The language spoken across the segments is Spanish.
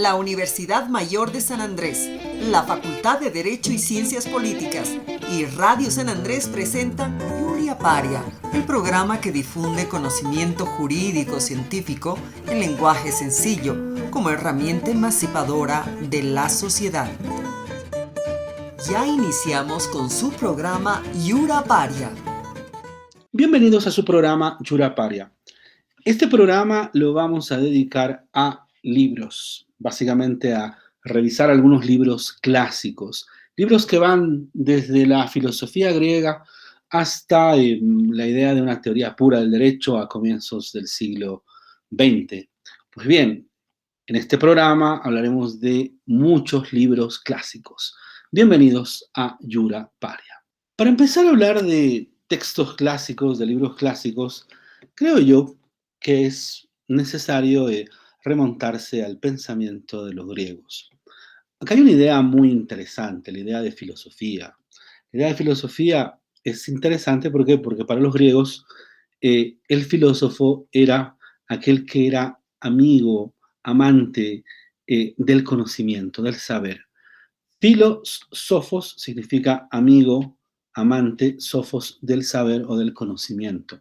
la Universidad Mayor de San Andrés, la Facultad de Derecho y Ciencias Políticas y Radio San Andrés presentan Yuria Paria, el programa que difunde conocimiento jurídico científico en lenguaje sencillo como herramienta emancipadora de la sociedad. Ya iniciamos con su programa Yura Paria. Bienvenidos a su programa Yura Paria. Este programa lo vamos a dedicar a libros, básicamente a revisar algunos libros clásicos, libros que van desde la filosofía griega hasta la idea de una teoría pura del derecho a comienzos del siglo XX. Pues bien, en este programa hablaremos de muchos libros clásicos. Bienvenidos a Yura Paria. Para empezar a hablar de textos clásicos, de libros clásicos, creo yo que es necesario remontarse al pensamiento de los griegos. Acá hay una idea muy interesante, la idea de filosofía. La idea de filosofía es interesante, ¿por qué? Porque para los griegos el filósofo era aquel que era amigo, amante del conocimiento, del saber. Filosofos significa amigo, amante, sofos del saber o del conocimiento.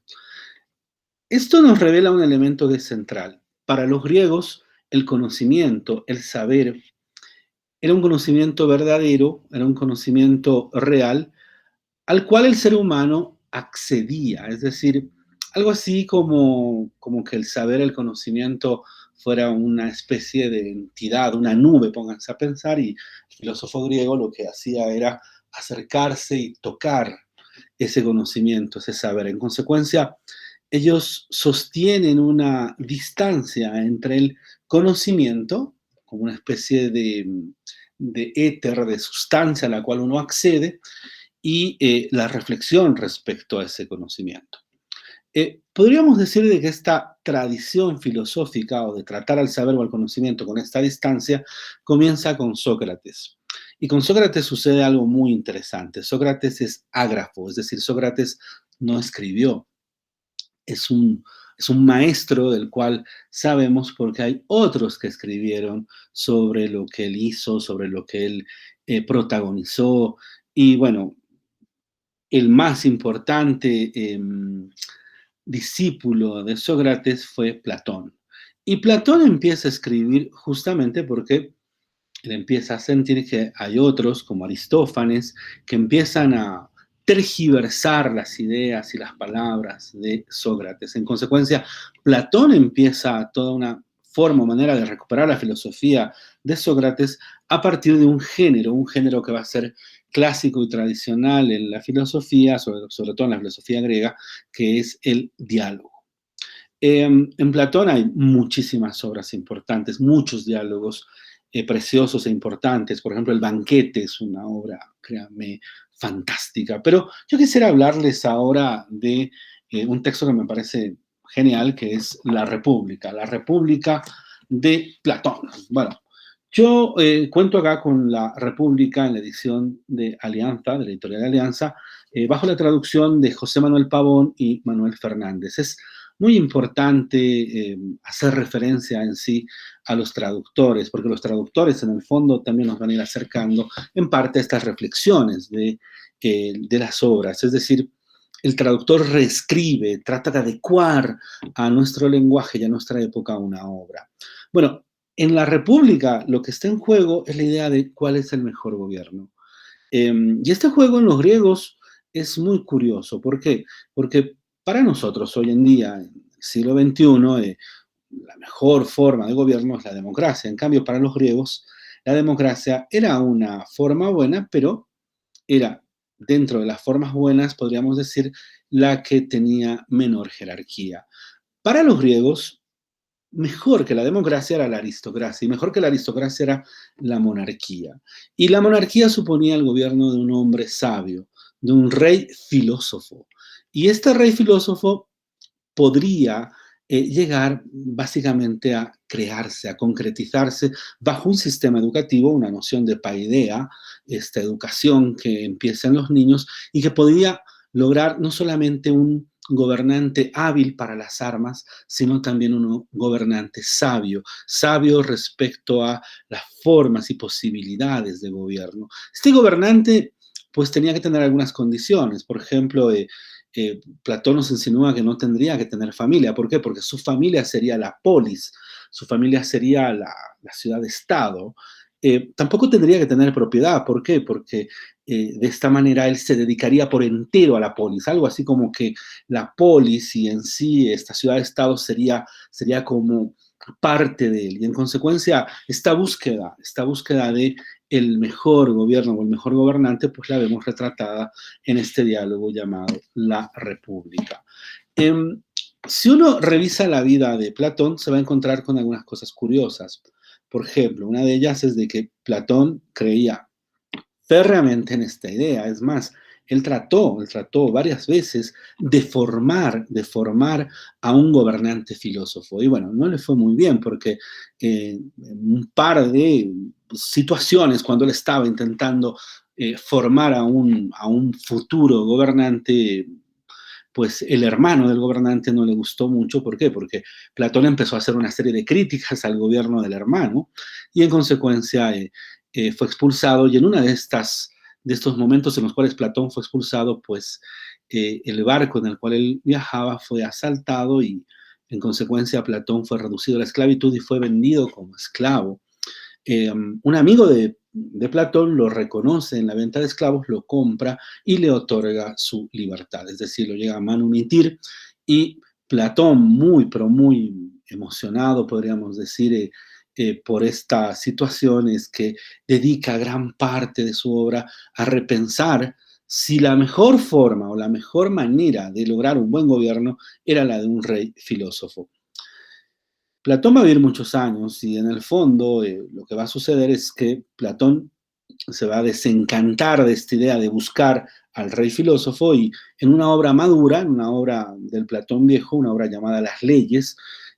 Esto nos revela un elemento que es central. Para los griegos, el conocimiento, el saber, era un conocimiento verdadero, era un conocimiento real, al cual el ser humano accedía. Es decir, algo así como que el saber, el conocimiento fuera una especie de entidad, una nube, pónganse a pensar, y el filósofo griego lo que hacía era acercarse y tocar ese conocimiento, ese saber. En consecuencia, ellos sostienen una distancia entre el conocimiento, como una especie de éter, de sustancia a la cual uno accede, y la reflexión respecto a ese conocimiento. Podríamos decir de que esta tradición filosófica o de tratar al saber o al conocimiento con esta distancia comienza con Sócrates. Y con Sócrates sucede algo muy interesante. Sócrates es ágrafo, es decir, Sócrates no escribió. Es un maestro del cual sabemos porque hay otros que escribieron sobre lo que él hizo, sobre lo que él protagonizó. Y bueno, el más importante discípulo de Sócrates fue Platón. Y Platón empieza a escribir justamente porque él empieza a sentir que hay otros, como Aristófanes, que empiezan a tergiversar las ideas y las palabras de Sócrates. En consecuencia, Platón empieza toda una forma o manera de recuperar la filosofía de Sócrates a partir de un género que va a ser clásico y tradicional en la filosofía, sobre todo en la filosofía griega, que es el diálogo. En Platón hay muchísimas obras importantes, muchos diálogos preciosos e importantes. Por ejemplo, El banquete es una obra, créanme, fantástica. Pero yo quisiera hablarles ahora de un texto que me parece genial, que es La República de Platón. Bueno, yo cuento acá con La República en la edición de Alianza, de la editorial de Alianza, bajo la traducción de José Manuel Pavón y Manuel Fernández. Es muy importante hacer referencia en sí a los traductores, porque los traductores en el fondo también nos van a ir acercando en parte a estas reflexiones de las obras. Es decir, el traductor reescribe, trata de adecuar a nuestro lenguaje y a nuestra época una obra. Bueno, en La República lo que está en juego es la idea de cuál es el mejor gobierno. Y este juego en los griegos es muy curioso. ¿Por qué? Porque para nosotros hoy en día, en el siglo XXI, la mejor forma de gobierno es la democracia. En cambio, para los griegos, la democracia era una forma buena, pero era, dentro de las formas buenas, podríamos decir, la que tenía menor jerarquía. Para los griegos, mejor que la democracia era la aristocracia, y mejor que la aristocracia era la monarquía. Y la monarquía suponía el gobierno de un hombre sabio, de un rey filósofo. Y este rey filósofo podría llegar básicamente a crearse, a concretizarse bajo un sistema educativo, una noción de paideia, esta educación que empieza en los niños y que podría lograr no solamente un gobernante hábil para las armas, sino también un gobernante sabio, sabio respecto a las formas y posibilidades de gobierno. Este gobernante pues tenía que tener algunas condiciones. Por ejemplo, Platón nos insinúa que no tendría que tener familia. ¿Por qué? Porque su familia sería la polis, su familia sería la ciudad-estado. Tampoco tendría que tener propiedad. ¿Por qué? Porque de esta manera él se dedicaría por entero a la polis, algo así como que la polis y en sí esta ciudad-estado sería como parte de él. Y en consecuencia, esta búsqueda de el mejor gobierno o el mejor gobernante, pues la vemos retratada en este diálogo llamado La República. Si uno revisa la vida de Platón, se va a encontrar con algunas cosas curiosas. Por ejemplo, una de ellas es de que Platón creía férreamente en esta idea. Es más, él trató varias veces de formar a un gobernante filósofo. Y bueno, no le fue muy bien porque en un par de situaciones, cuando él estaba intentando formar a un futuro gobernante, pues el hermano del gobernante no le gustó mucho. ¿Por qué? Porque Platón empezó a hacer una serie de críticas al gobierno del hermano y en consecuencia fue expulsado. Y en una de estos momentos en los cuales Platón fue expulsado, pues el barco en el cual él viajaba fue asaltado y en consecuencia Platón fue reducido a la esclavitud y fue vendido como esclavo. Un amigo de Platón lo reconoce en la venta de esclavos, lo compra y le otorga su libertad, es decir, lo llega a manumitir y Platón, muy, pero muy emocionado, podríamos decir, por esta situación, es que dedica gran parte de su obra a repensar si la mejor forma o la mejor manera de lograr un buen gobierno era la de un rey filósofo. Platón va a vivir muchos años y en el fondo lo que va a suceder es que Platón se va a desencantar de esta idea de buscar al rey filósofo y en una obra madura, en una obra del Platón viejo, una obra llamada Las Leyes,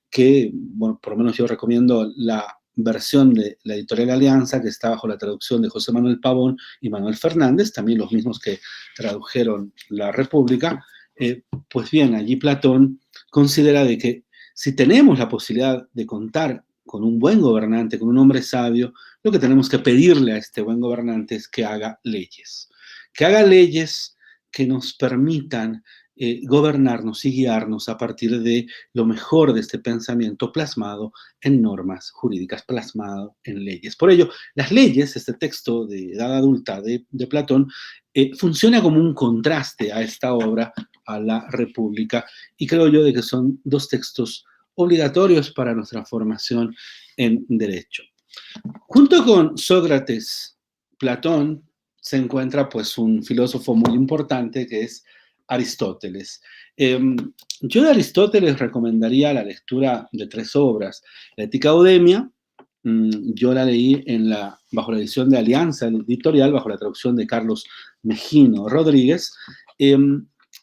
que, bueno, por lo menos yo recomiendo la versión de la editorial Alianza, que está bajo la traducción de José Manuel Pavón y Manuel Fernández, también los mismos que tradujeron La República. Pues bien, allí Platón considera de que si tenemos la posibilidad de contar con un buen gobernante, con un hombre sabio, lo que tenemos que pedirle a este buen gobernante es que haga leyes que nos permitan gobernarnos y guiarnos a partir de lo mejor de este pensamiento plasmado en normas jurídicas, plasmado en leyes. Por ello, las leyes, este texto de edad adulta de Platón, funciona como un contraste a esta obra, a la República, y creo yo de que son dos textos obligatorios para nuestra formación en derecho. Junto con Sócrates, Platón, se encuentra pues un filósofo muy importante que es Aristóteles. Yo de Aristóteles recomendaría la lectura de 3 obras. La Ética Eudemia, yo la leí bajo la edición de Alianza Editorial, bajo la traducción de Carlos Mejino Rodríguez.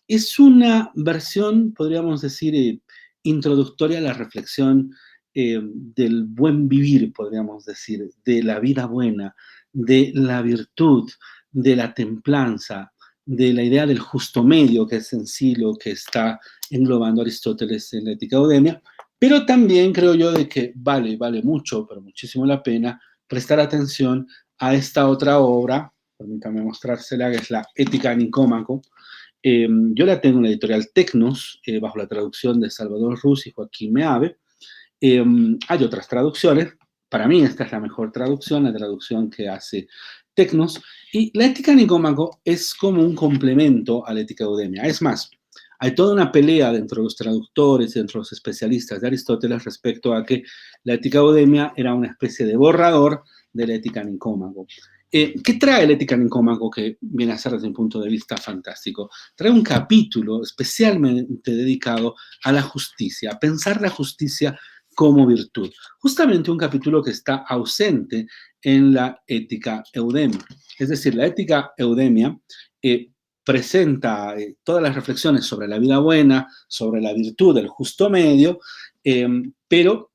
Es una versión, podríamos decir, introductoria a la reflexión del buen vivir, podríamos decir, de la vida buena, de la virtud, de la templanza, de la idea del justo medio, que es en sí lo que está englobando Aristóteles en la Ética Eudemia, pero también creo yo de que vale mucho, pero muchísimo la pena prestar atención a esta otra obra, permítame mostrársela, que es la Ética Nicómaco. Yo la tengo en la editorial Tecnos, bajo la traducción de Salvador Ruz y Joaquín Meave. Hay otras traducciones, para mí esta es la mejor traducción, la traducción que hace Tecnos, y la Ética Nicómaco es como un complemento a la Ética Eudemia. Es más, hay toda una pelea dentro de los traductores y dentro de los especialistas de Aristóteles respecto a que la Ética Eudemia era una especie de borrador de la Ética Nicómaco. ¿Qué trae la Ética Nicómaco que viene a ser desde un punto de vista fantástico? Trae un capítulo especialmente dedicado a la justicia, a pensar la justicia como virtud. Justamente un capítulo que está ausente en la Ética Eudemia. Es decir, la Ética Eudemia presenta todas las reflexiones sobre la vida buena, sobre la virtud del justo medio, pero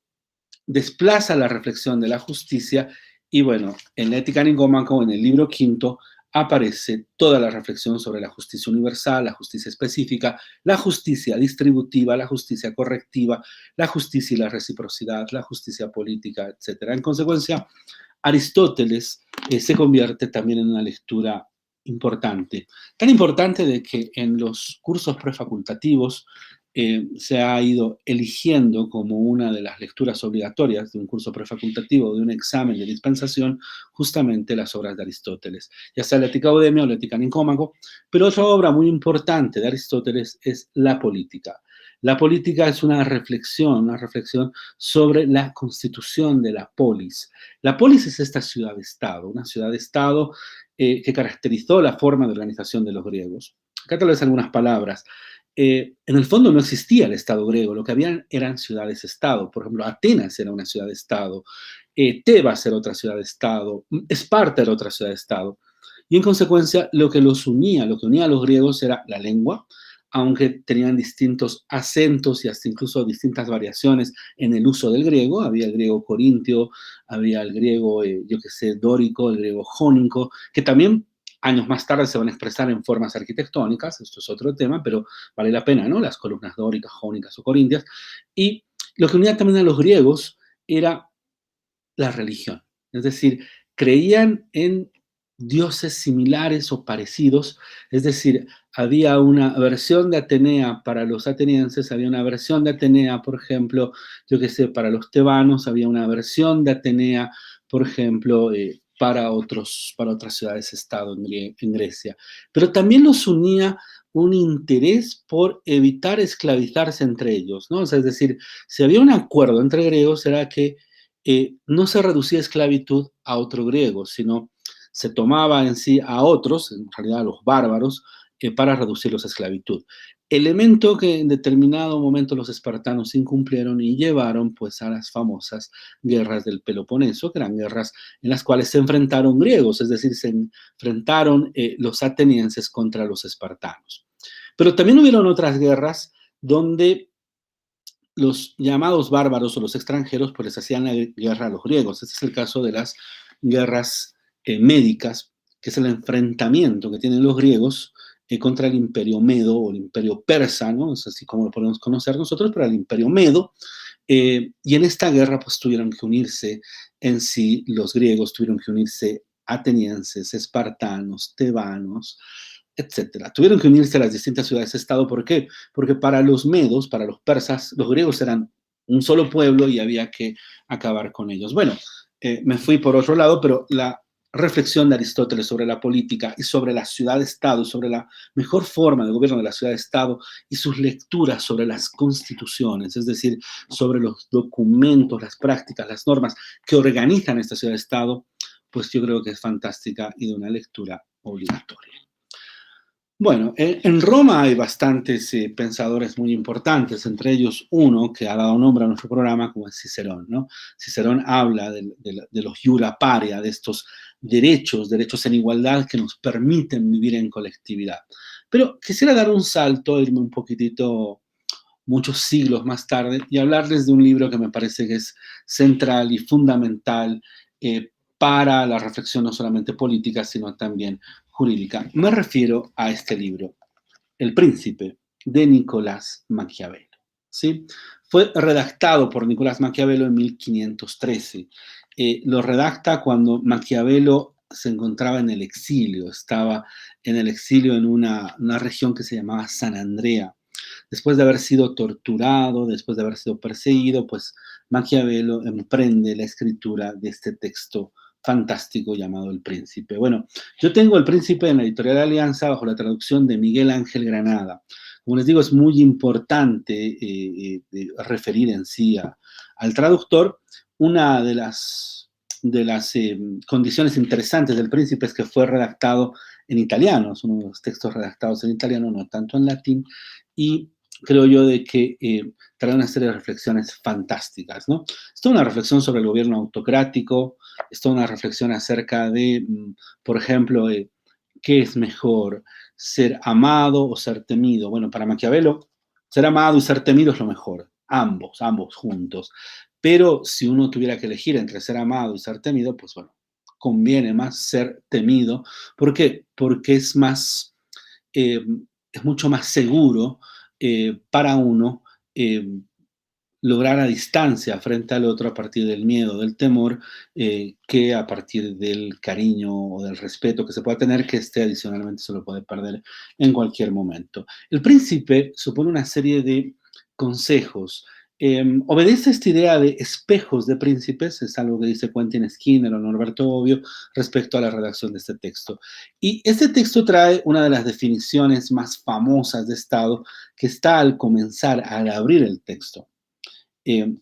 desplaza la reflexión de la justicia y bueno, en la Ética Nicómaco, en el libro quinto, aparece toda la reflexión sobre la justicia universal, la justicia específica, la justicia distributiva, la justicia correctiva, la justicia y la reciprocidad, la justicia política, etc. En consecuencia, Aristóteles se convierte también en una lectura importante. Tan importante de que en los cursos prefacultativos se ha ido eligiendo como una de las lecturas obligatorias de un curso prefacultativo, de un examen de dispensación, justamente las obras de Aristóteles, ya sea la Ética Eudemia o la Ética Nicómaco, pero otra obra muy importante de Aristóteles es la Política. La política es una reflexión sobre la constitución de la polis. La polis es esta ciudad-estado, una ciudad-estado que caracterizó la forma de organización de los griegos. Acá tal vez algunas palabras. En el fondo no existía el Estado griego, lo que habían eran ciudades-estado. Por ejemplo, Atenas era una ciudad-estado, Tebas era otra ciudad-estado, Esparta era otra ciudad-estado. Y en consecuencia, lo que unía a los griegos era la lengua, aunque tenían distintos acentos y hasta incluso distintas variaciones en el uso del griego. Había el griego corintio, había el griego, dórico, el griego jónico, que también años más tarde se van a expresar en formas arquitectónicas, esto es otro tema, pero vale la pena, ¿no? Las columnas dóricas, jónicas o corintias. Y lo que unía también a los griegos era la religión, es decir, creían en dioses similares o parecidos, es decir, había una versión de Atenea para los atenienses, había una versión de Atenea, por ejemplo, para los tebanos, había una versión de Atenea, por ejemplo, para otras ciudades-estado en Grecia. Pero también los unía un interés por evitar esclavizarse entre ellos, ¿no? O sea, es decir, si había un acuerdo entre griegos era que no se reducía esclavitud a otro griego, sino se tomaba en sí a otros, en realidad a los bárbaros, para reducirlos a esclavitud. Elemento que en determinado momento los espartanos incumplieron y llevaron pues a las famosas guerras del Peloponeso, que eran guerras en las cuales se enfrentaron griegos, es decir, se enfrentaron los atenienses contra los espartanos. Pero también hubieron otras guerras donde los llamados bárbaros o los extranjeros pues les hacían la guerra a los griegos. Este es el caso de las guerras médicas, que es el enfrentamiento que tienen los griegos contra el imperio medo o el imperio persa, ¿no? Es así como lo podemos conocer nosotros, pero el imperio medo. Y en esta guerra pues tuvieron que unirse en sí los griegos, tuvieron que unirse atenienses, espartanos, tebanos, etcétera. Tuvieron que unirse a las distintas ciudades-estado. ¿Por qué? Porque para los medos, para los persas, los griegos eran un solo pueblo y había que acabar con ellos. Bueno, me fui por otro lado, pero la reflexión de Aristóteles sobre la política y sobre la ciudad-estado, sobre la mejor forma de gobierno de la ciudad-estado y sus lecturas sobre las constituciones, es decir, sobre los documentos, las prácticas, las normas que organizan esta ciudad-estado, pues yo creo que es fantástica y de una lectura obligatoria. Bueno, en Roma hay bastantes pensadores muy importantes, entre ellos uno que ha dado nombre a nuestro programa, como es Cicerón, ¿no? Cicerón habla de los iura paria, de estos derechos en igualdad que nos permiten vivir en colectividad. Pero quisiera dar un salto, irme un poquitito, muchos siglos más tarde, y hablarles de un libro que me parece que es central y fundamental para la reflexión no solamente política, sino también jurídica. Me refiero a este libro, El Príncipe, de Nicolás Maquiavelo. ¿Sí? Fue redactado por Nicolás Maquiavelo en 1513. Lo redacta cuando Maquiavelo se encontraba en el exilio, estaba en el exilio en una región que se llamaba San Andrea. Después de haber sido torturado, después de haber sido perseguido, pues Maquiavelo emprende la escritura de este texto fantástico llamado El Príncipe. Bueno, yo tengo El Príncipe en la Editorial Alianza bajo la traducción de Miguel Ángel Granada. Como les digo, es muy importante referir en sí al traductor. Una de las condiciones interesantes del Príncipe es que fue redactado en italiano, es uno de los textos redactados en italiano, no tanto en latín, y creo yo de que trae una serie de reflexiones fantásticas, ¿no? Es toda una reflexión sobre el gobierno autocrático, es toda una reflexión acerca de, por ejemplo, ¿qué es mejor, ser amado o ser temido? Bueno, para Maquiavelo, ser amado y ser temido es lo mejor, ambos juntos. Pero si uno tuviera que elegir entre ser amado y ser temido, pues bueno, conviene más ser temido. ¿Por qué? Porque es mucho más seguro para uno eh, lograr a distancia frente al otro a partir del miedo, del temor, que a partir del cariño o del respeto que se pueda tener, que este adicionalmente se lo puede perder en cualquier momento. El príncipe supone una serie de consejos. Obedece esta idea de espejos de príncipes, es algo que dice Quentin Skinner o Norberto Bobbio respecto a la redacción de este texto. Y este texto trae una de las definiciones más famosas de Estado que está al comenzar, al abrir el texto. Eh,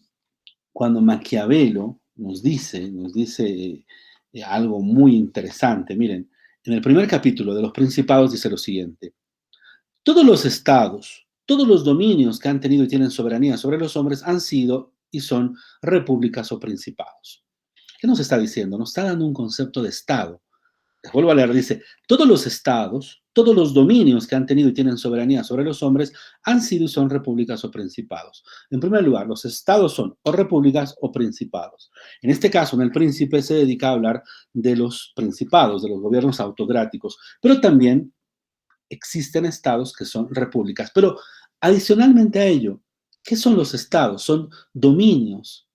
Cuando Maquiavelo nos dice algo muy interesante. Miren, en el primer capítulo de Los Principados dice lo siguiente: todos los estados, todos los dominios que han tenido y tienen soberanía sobre los hombres han sido y son repúblicas o principados. ¿Qué nos está diciendo? Nos está dando un concepto de estado. Les vuelvo a leer, dice: todos los estados, todos los dominios que han tenido y tienen soberanía sobre los hombres han sido y son repúblicas o principados. En primer lugar, los estados son o repúblicas o principados. En este caso, en el príncipe se dedica a hablar de los principados, de los gobiernos autocráticos, pero también existen estados que son repúblicas. Pero adicionalmente a ello, ¿qué son los estados? Son dominios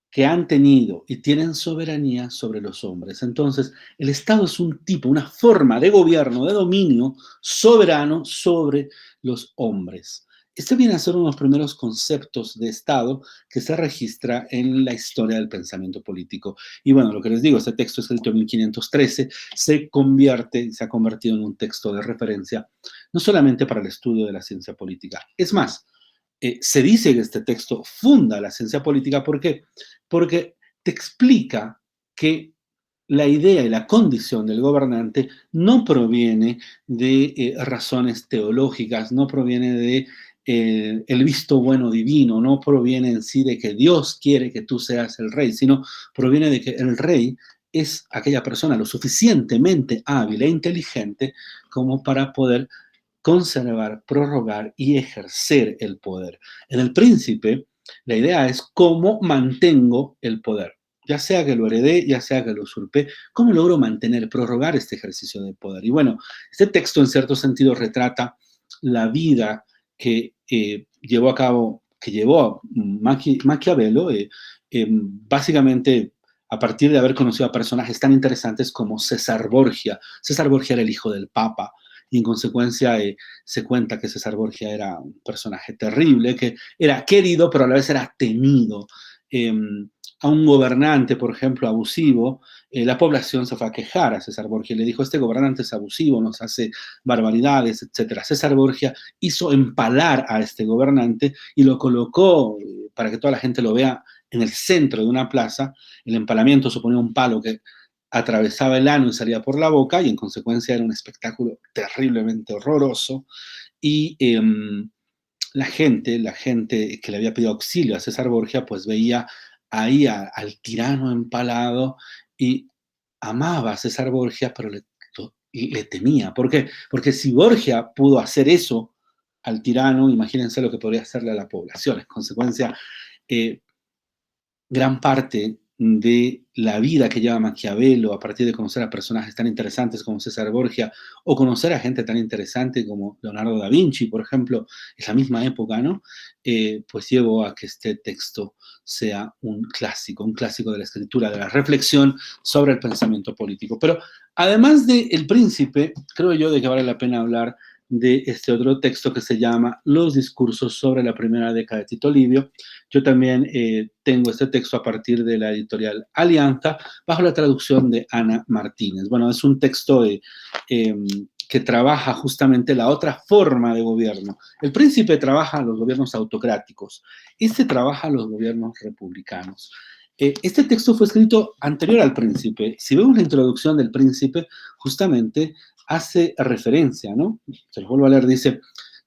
que han tenido y tienen soberanía sobre los hombres. Entonces, el Estado es un tipo, una forma de gobierno, de dominio soberano sobre los hombres. Este viene a ser uno de los primeros conceptos de Estado que se registra en la historia del pensamiento político. Y bueno, lo que les digo, este texto escrito en 1513 se ha convertido en un texto de referencia, no solamente para el estudio de la ciencia política. Es más, se dice que este texto funda la ciencia política. ¿Por qué? Porque te explica que la idea y la condición del gobernante no proviene de razones teológicas, no proviene de el visto bueno divino, no proviene en sí de que Dios quiere que tú seas el rey, sino proviene de que el rey es aquella persona lo suficientemente hábil e inteligente como para poder conservar, prorrogar y ejercer el poder. En el príncipe, la idea es cómo mantengo el poder, ya sea que lo heredé, ya sea que lo usurpé, cómo logro mantener, prorrogar este ejercicio de poder. Y bueno, este texto en cierto sentido retrata la vida que llevó a cabo, que llevó Maquiavelo, básicamente a partir de haber conocido a personajes tan interesantes como César Borgia. César Borgia era el hijo del Papa, y en consecuencia se cuenta que César Borgia era un personaje terrible, que era querido, pero a la vez era temido. A un gobernante, por ejemplo, abusivo, la población se fue a quejar a César Borgia y le dijo: este gobernante es abusivo, nos hace barbaridades, etc. César Borgia hizo empalar a este gobernante y lo colocó, para que toda la gente lo vea, en el centro de una plaza. El empalamiento suponía un palo que atravesaba el ano y salía por la boca, y en consecuencia era un espectáculo terriblemente horroroso. Y la gente que le había pedido auxilio a César Borgia, pues veía ahí al tirano empalado y amaba a César Borgia, pero le temía. ¿Por qué? Porque si Borgia pudo hacer eso al tirano, imagínense lo que podría hacerle a la población. En consecuencia, gran parte de la vida que lleva Maquiavelo a partir de conocer a personajes tan interesantes como César Borgia, o conocer a gente tan interesante como Leonardo da Vinci, por ejemplo, es la misma época, ¿no? Pues llevó a que este texto sea un clásico de la escritura, de la reflexión sobre el pensamiento político. Pero además de El Príncipe, creo yo de que vale la pena hablar de este otro texto que se llama Los discursos sobre la primera década de Tito Livio. Yo también tengo este texto a partir de la editorial Alianza, bajo la traducción de Ana Martínez. Bueno, es un texto que trabaja justamente la otra forma de gobierno. El Príncipe trabaja los gobiernos autocráticos, este trabaja los gobiernos republicanos. Este texto fue escrito anterior al Príncipe. Si vemos la introducción del Príncipe, justamente hace referencia, ¿no? Se los vuelvo a leer, dice: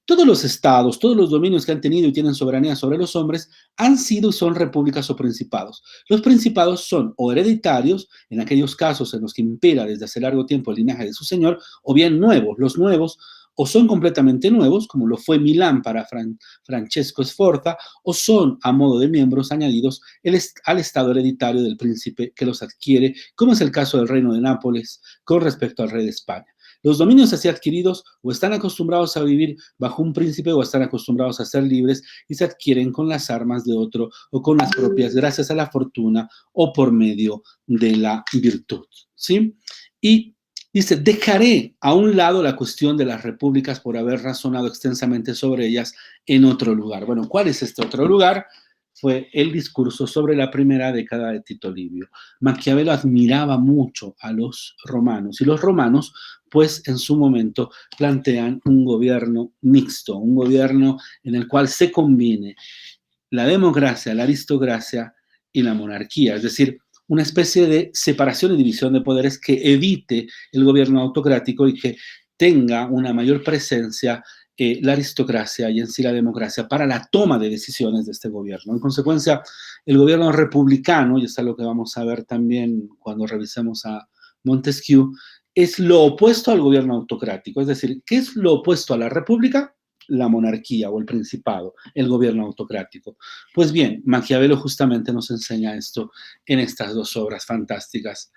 todos los estados, todos los dominios que han tenido y tienen soberanía sobre los hombres han sido y son repúblicas o principados. Los principados son o hereditarios, en aquellos casos en los que impera desde hace largo tiempo el linaje de su señor, o bien nuevos. Los nuevos o son completamente nuevos, como lo fue Milán para Francesco Sforza, o son a modo de miembros añadidos al estado hereditario del príncipe que los adquiere, como es el caso del reino de Nápoles con respecto al rey de España. Los dominios así adquiridos o están acostumbrados a vivir bajo un príncipe o están acostumbrados a ser libres y se adquieren con las armas de otro o con las propias gracias a la fortuna o por medio de la virtud. ¿Sí? Y dice, dejaré a un lado la cuestión de las repúblicas por haber razonado extensamente sobre ellas en otro lugar. Bueno, ¿cuál es este otro lugar? Fue el discurso sobre la primera década de Tito Livio. Maquiavelo admiraba mucho a los romanos y los romanos, pues en su momento plantean un gobierno mixto, un gobierno en el cual se combine la democracia, la aristocracia y la monarquía, es decir, una especie de separación y división de poderes que evite el gobierno autocrático y que tenga una mayor presencia la aristocracia y en sí la democracia para la toma de decisiones de este gobierno. En consecuencia, el gobierno republicano, y esto es lo que vamos a ver también cuando revisemos a Montesquieu, es lo opuesto al gobierno autocrático. Es decir, ¿qué es lo opuesto a la república? La monarquía o el principado, el gobierno autocrático. Pues bien, Maquiavelo justamente nos enseña esto en estas dos obras fantásticas,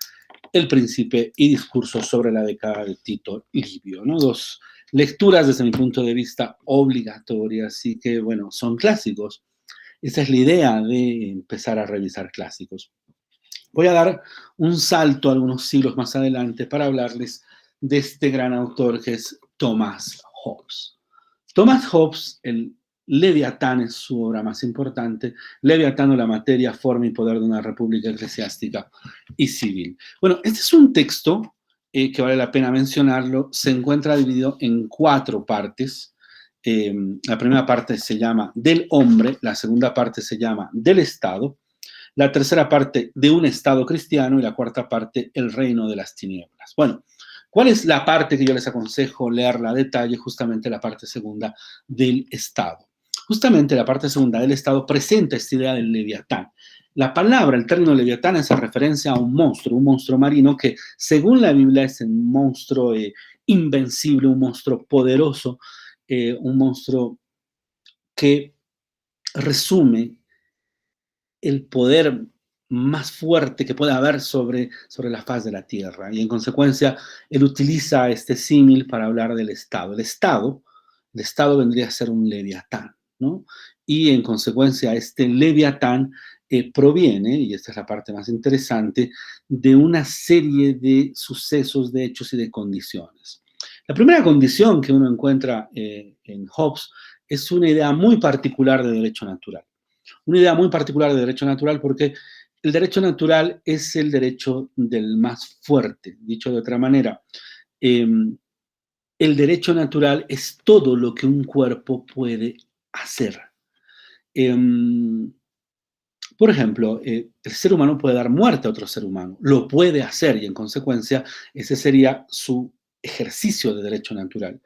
El Príncipe y Discursos sobre la década de Tito Livio, ¿no? Dos lecturas desde mi punto de vista obligatorias y que, bueno, son clásicos. Esa es la idea de empezar a revisar clásicos. Voy a dar un salto algunos siglos más adelante para hablarles de este gran autor que es Thomas Hobbes. Thomas Hobbes, el Leviatán es su obra más importante. Leviatán o la materia, forma y poder de una república eclesiástica y civil. Bueno, este es un texto que vale la pena mencionarlo. Se encuentra dividido en 4 partes. La primera parte se llama Del hombre, la segunda parte se llama Del Estado, la tercera parte de un Estado cristiano y la cuarta parte El reino de las tinieblas. Bueno, ¿cuál es la parte que yo les aconsejo leerla a detalle? Justamente la parte segunda del Estado. Justamente la parte segunda del Estado presenta esta idea del Leviatán. La palabra, el término Leviatán hace referencia a un monstruo marino que, según la Biblia, es un monstruo invencible, un monstruo poderoso, un monstruo que resume el poder más fuerte que puede haber sobre la faz de la tierra. Y en consecuencia, él utiliza este símil para hablar del Estado. El Estado vendría a ser un leviatán, ¿no? Y en consecuencia, este leviatán proviene, y esta es la parte más interesante, de una serie de sucesos, de hechos y de condiciones. La primera condición que uno encuentra en Hobbes es una idea muy particular de derecho natural. Una idea muy particular de derecho natural porque el derecho natural es el derecho del más fuerte. Dicho de otra manera, el derecho natural es todo lo que un cuerpo puede hacer. Por ejemplo, el ser humano puede dar muerte a otro ser humano, lo puede hacer y en consecuencia ese sería su ejercicio de derecho natural.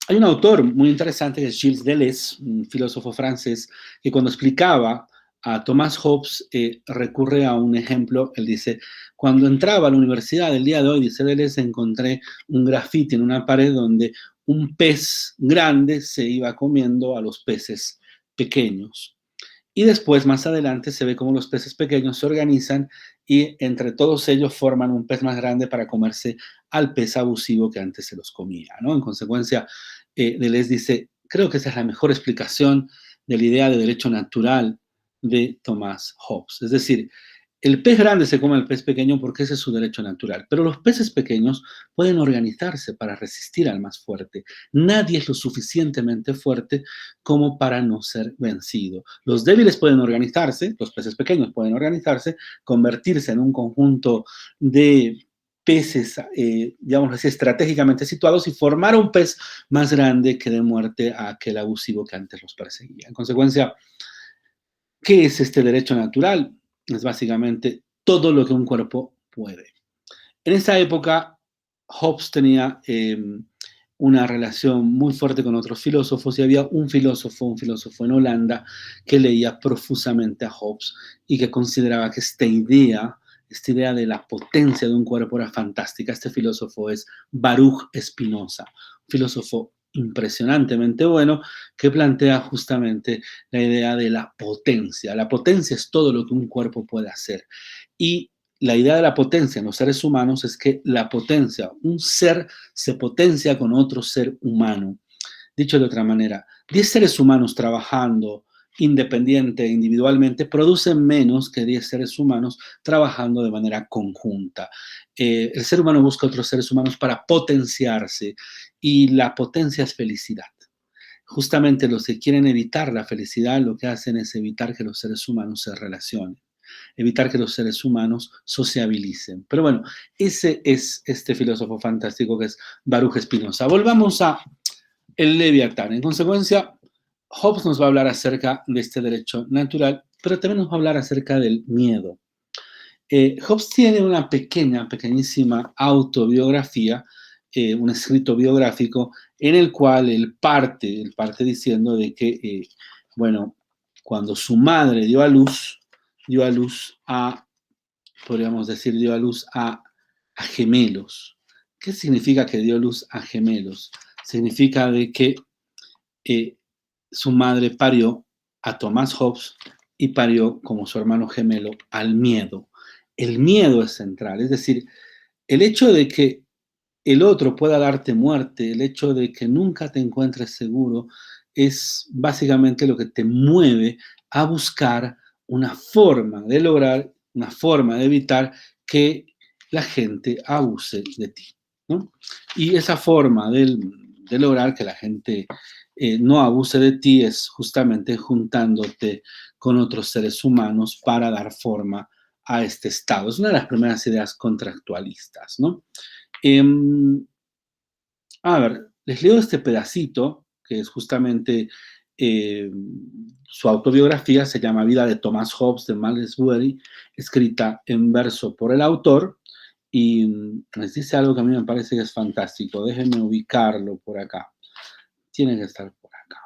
Hay un autor muy interesante que es Gilles Deleuze, un filósofo francés, que cuando explicaba a Thomas Hobbes recurre a un ejemplo. Él dice, cuando entraba a la universidad el día de hoy, dice Deleuze, encontré un grafiti en una pared donde un pez grande se iba comiendo a los peces pequeños. Y después, más adelante, se ve cómo los peces pequeños se organizan y entre todos ellos forman un pez más grande para comerse al pez abusivo que antes se los comía, ¿no? En consecuencia, Deleuze dice, creo que esa es la mejor explicación de la idea de derecho natural de Thomas Hobbes. Es decir, el pez grande se come al pez pequeño porque ese es su derecho natural, pero los peces pequeños pueden organizarse para resistir al más fuerte. Nadie es lo suficientemente fuerte como para no ser vencido. Los débiles pueden organizarse, los peces pequeños pueden organizarse, convertirse en un conjunto de peces, digamos así, estratégicamente situados y formar un pez más grande que dé muerte a aquel abusivo que antes los perseguía. En consecuencia, ¿qué es este derecho natural? Es básicamente todo lo que un cuerpo puede. En esa época, Hobbes tenía una relación muy fuerte con otros filósofos y había un filósofo en Holanda que leía profusamente a Hobbes y que consideraba que esta idea esta idea de la potencia de un cuerpo era fantástica. Este filósofo es Baruch Spinoza, un filósofo impresionantemente bueno que plantea justamente la idea de la potencia. La potencia es todo lo que un cuerpo puede hacer. Y la idea de la potencia en los seres humanos es que la potencia, un ser se potencia con otro ser humano. Dicho de otra manera, 10 seres humanos trabajando independiente, individualmente, producen menos que 10 seres humanos trabajando de manera conjunta. El ser humano busca otros seres humanos para potenciarse y la potencia es felicidad. Justamente los que quieren evitar la felicidad lo que hacen es evitar que los seres humanos se relacionen, evitar que los seres humanos sociabilicen. Pero bueno, ese es este filósofo fantástico que es Baruch Spinoza. Volvamos a el Leviatán. En consecuencia, Hobbes nos va a hablar acerca de este derecho natural, pero también nos va a hablar acerca del miedo. Hobbes tiene una pequeñísima autobiografía, un escrito biográfico, en el cual él parte diciendo de que, bueno, cuando su madre dio a luz a, podríamos decir, dio a luz a gemelos. ¿Qué significa que dio luz a gemelos? Significa de que su madre parió a Thomas Hobbes y parió como su hermano gemelo al miedo. El miedo es central, es decir, el hecho de que el otro pueda darte muerte, el hecho de que nunca te encuentres seguro, es básicamente lo que te mueve a buscar una forma de lograr, una forma de evitar que la gente abuse de ti, ¿no? Y esa forma de lograr que la gente no abuse de ti es justamente juntándote con otros seres humanos para dar forma a este estado. Es una de las primeras ideas contractualistas, ¿no? A ver, les leo este pedacito, que es justamente su autobiografía, se llama Vida de Thomas Hobbes de Malmesbury, escrita en verso por el autor, y les dice algo que a mí me parece que es fantástico. Déjenme ubicarlo por acá. Tiene que estar por acá.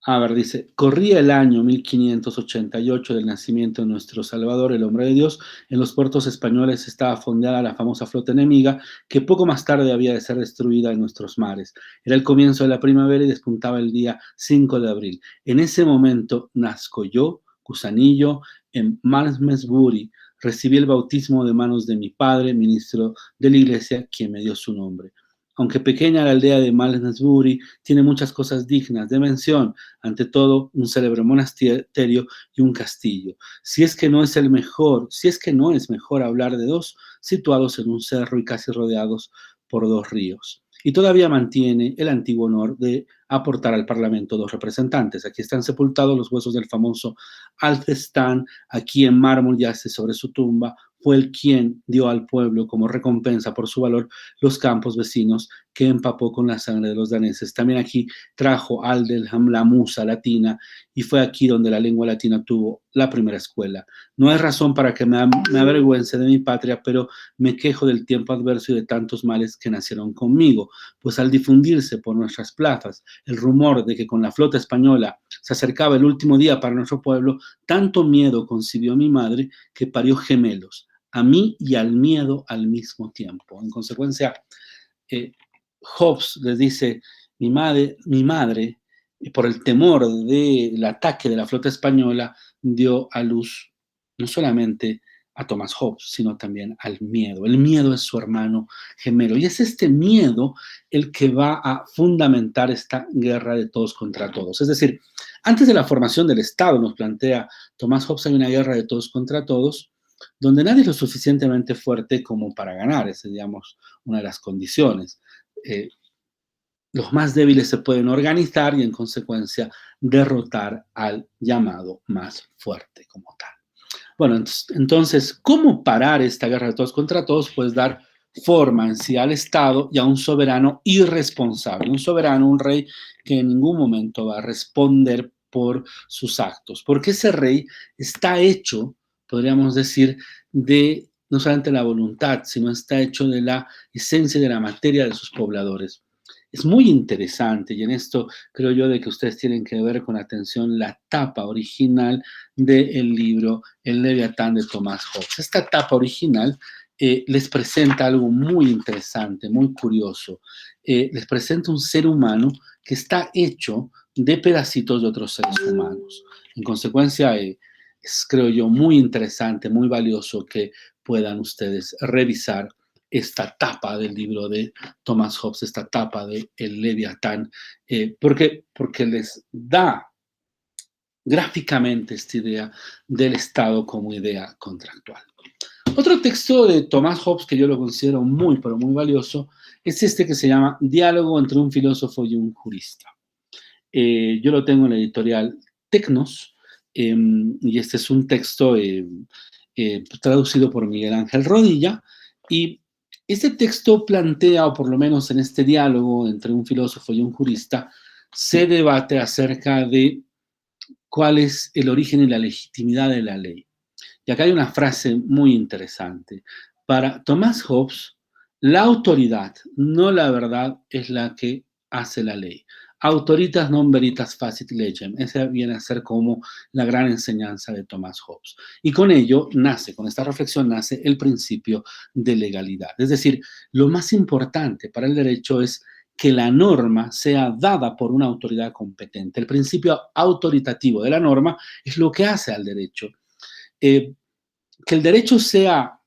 A ver, dice, corría el año 1588 del nacimiento de nuestro Salvador, el hombre de Dios. En los puertos españoles estaba fondeada la famosa flota enemiga, que poco más tarde había de ser destruida en nuestros mares. Era el comienzo de la primavera y despuntaba el día 5 de abril. En ese momento nazco yo, gusanillo, en Malmesbury. Recibí el bautismo de manos de mi padre, ministro de la iglesia, quien me dio su nombre. Aunque pequeña, la aldea de Malmesbury tiene muchas cosas dignas de mención, ante todo un célebre monasterio y un castillo. Si es que no es mejor hablar de dos situados en un cerro y casi rodeados por dos ríos. Y todavía mantiene el antiguo honor de aportar al Parlamento dos representantes. Aquí están sepultados los huesos del famoso Alcestán, aquí en mármol yace sobre su tumba, fue el quien dio al pueblo como recompensa por su valor los campos vecinos que empapó con la sangre de los daneses. También aquí trajo Aldelham la musa latina y fue aquí donde la lengua latina tuvo la primera escuela. No hay razón para que me avergüence de mi patria, pero me quejo del tiempo adverso y de tantos males que nacieron conmigo, pues al difundirse por nuestras plazas el rumor de que con la flota española se acercaba el último día para nuestro pueblo, tanto miedo concibió mi madre que parió gemelos, a mí y al miedo al mismo tiempo. En consecuencia, Hobbes les dice, mi madre, por el temor del ataque de la flota española, dio a luz no solamente a Thomas Hobbes, sino también al miedo. El miedo es su hermano gemelo. Y es este miedo el que va a fundamentar esta guerra de todos contra todos. Es decir, antes de la formación del Estado, nos plantea Thomas Hobbes, hay una guerra de todos contra todos, donde nadie es lo suficientemente fuerte como para ganar. Esa es, digamos, una de las condiciones. Los más débiles se pueden organizar y en consecuencia derrotar al llamado más fuerte como tal. Bueno, entonces, ¿cómo parar esta guerra de todos contra todos? Pues dar forma en sí al Estado y a un soberano irresponsable, un soberano, un rey que en ningún momento va a responder por sus actos, porque ese rey está hecho, podríamos decir, de no solamente la voluntad, sino está hecho de la esencia de la materia de sus pobladores. es muy interesante, y en esto creo yo de que ustedes tienen que ver con atención la tapa original del libro El Leviatán de Thomas Hobbes. Esta tapa original les presenta algo muy interesante, muy curioso. Les presenta un ser humano que está hecho de pedacitos de otros seres humanos. En consecuencia, es, creo yo, muy interesante, muy valioso que puedan ustedes revisar esta tapa del libro de Thomas Hobbes, esta tapa de El Leviatán, porque les da gráficamente esta idea del Estado como idea contractual. Otro texto de Thomas Hobbes que yo lo considero muy, pero muy valioso, es este que se llama Diálogo entre un filósofo y un jurista. Yo lo tengo en la editorial Tecnos, y este es un texto traducido por Miguel Ángel Rodilla, y este texto plantea, o por lo menos en este diálogo entre un filósofo y un jurista, se debate acerca de cuál es el origen y la legitimidad de la ley. Y acá hay una frase muy interesante. Para Thomas Hobbes, la autoridad, no la verdad, es la que hace la ley. Autoritas non veritas facit legem. Esa viene a ser como la gran enseñanza de Thomas Hobbes. Y con ello nace, con esta reflexión nace el principio de legalidad. Es decir, lo más importante para el derecho es que la norma sea dada por una autoridad competente. El principio autoritativo de la norma es lo que hace al derecho. Que el derecho sea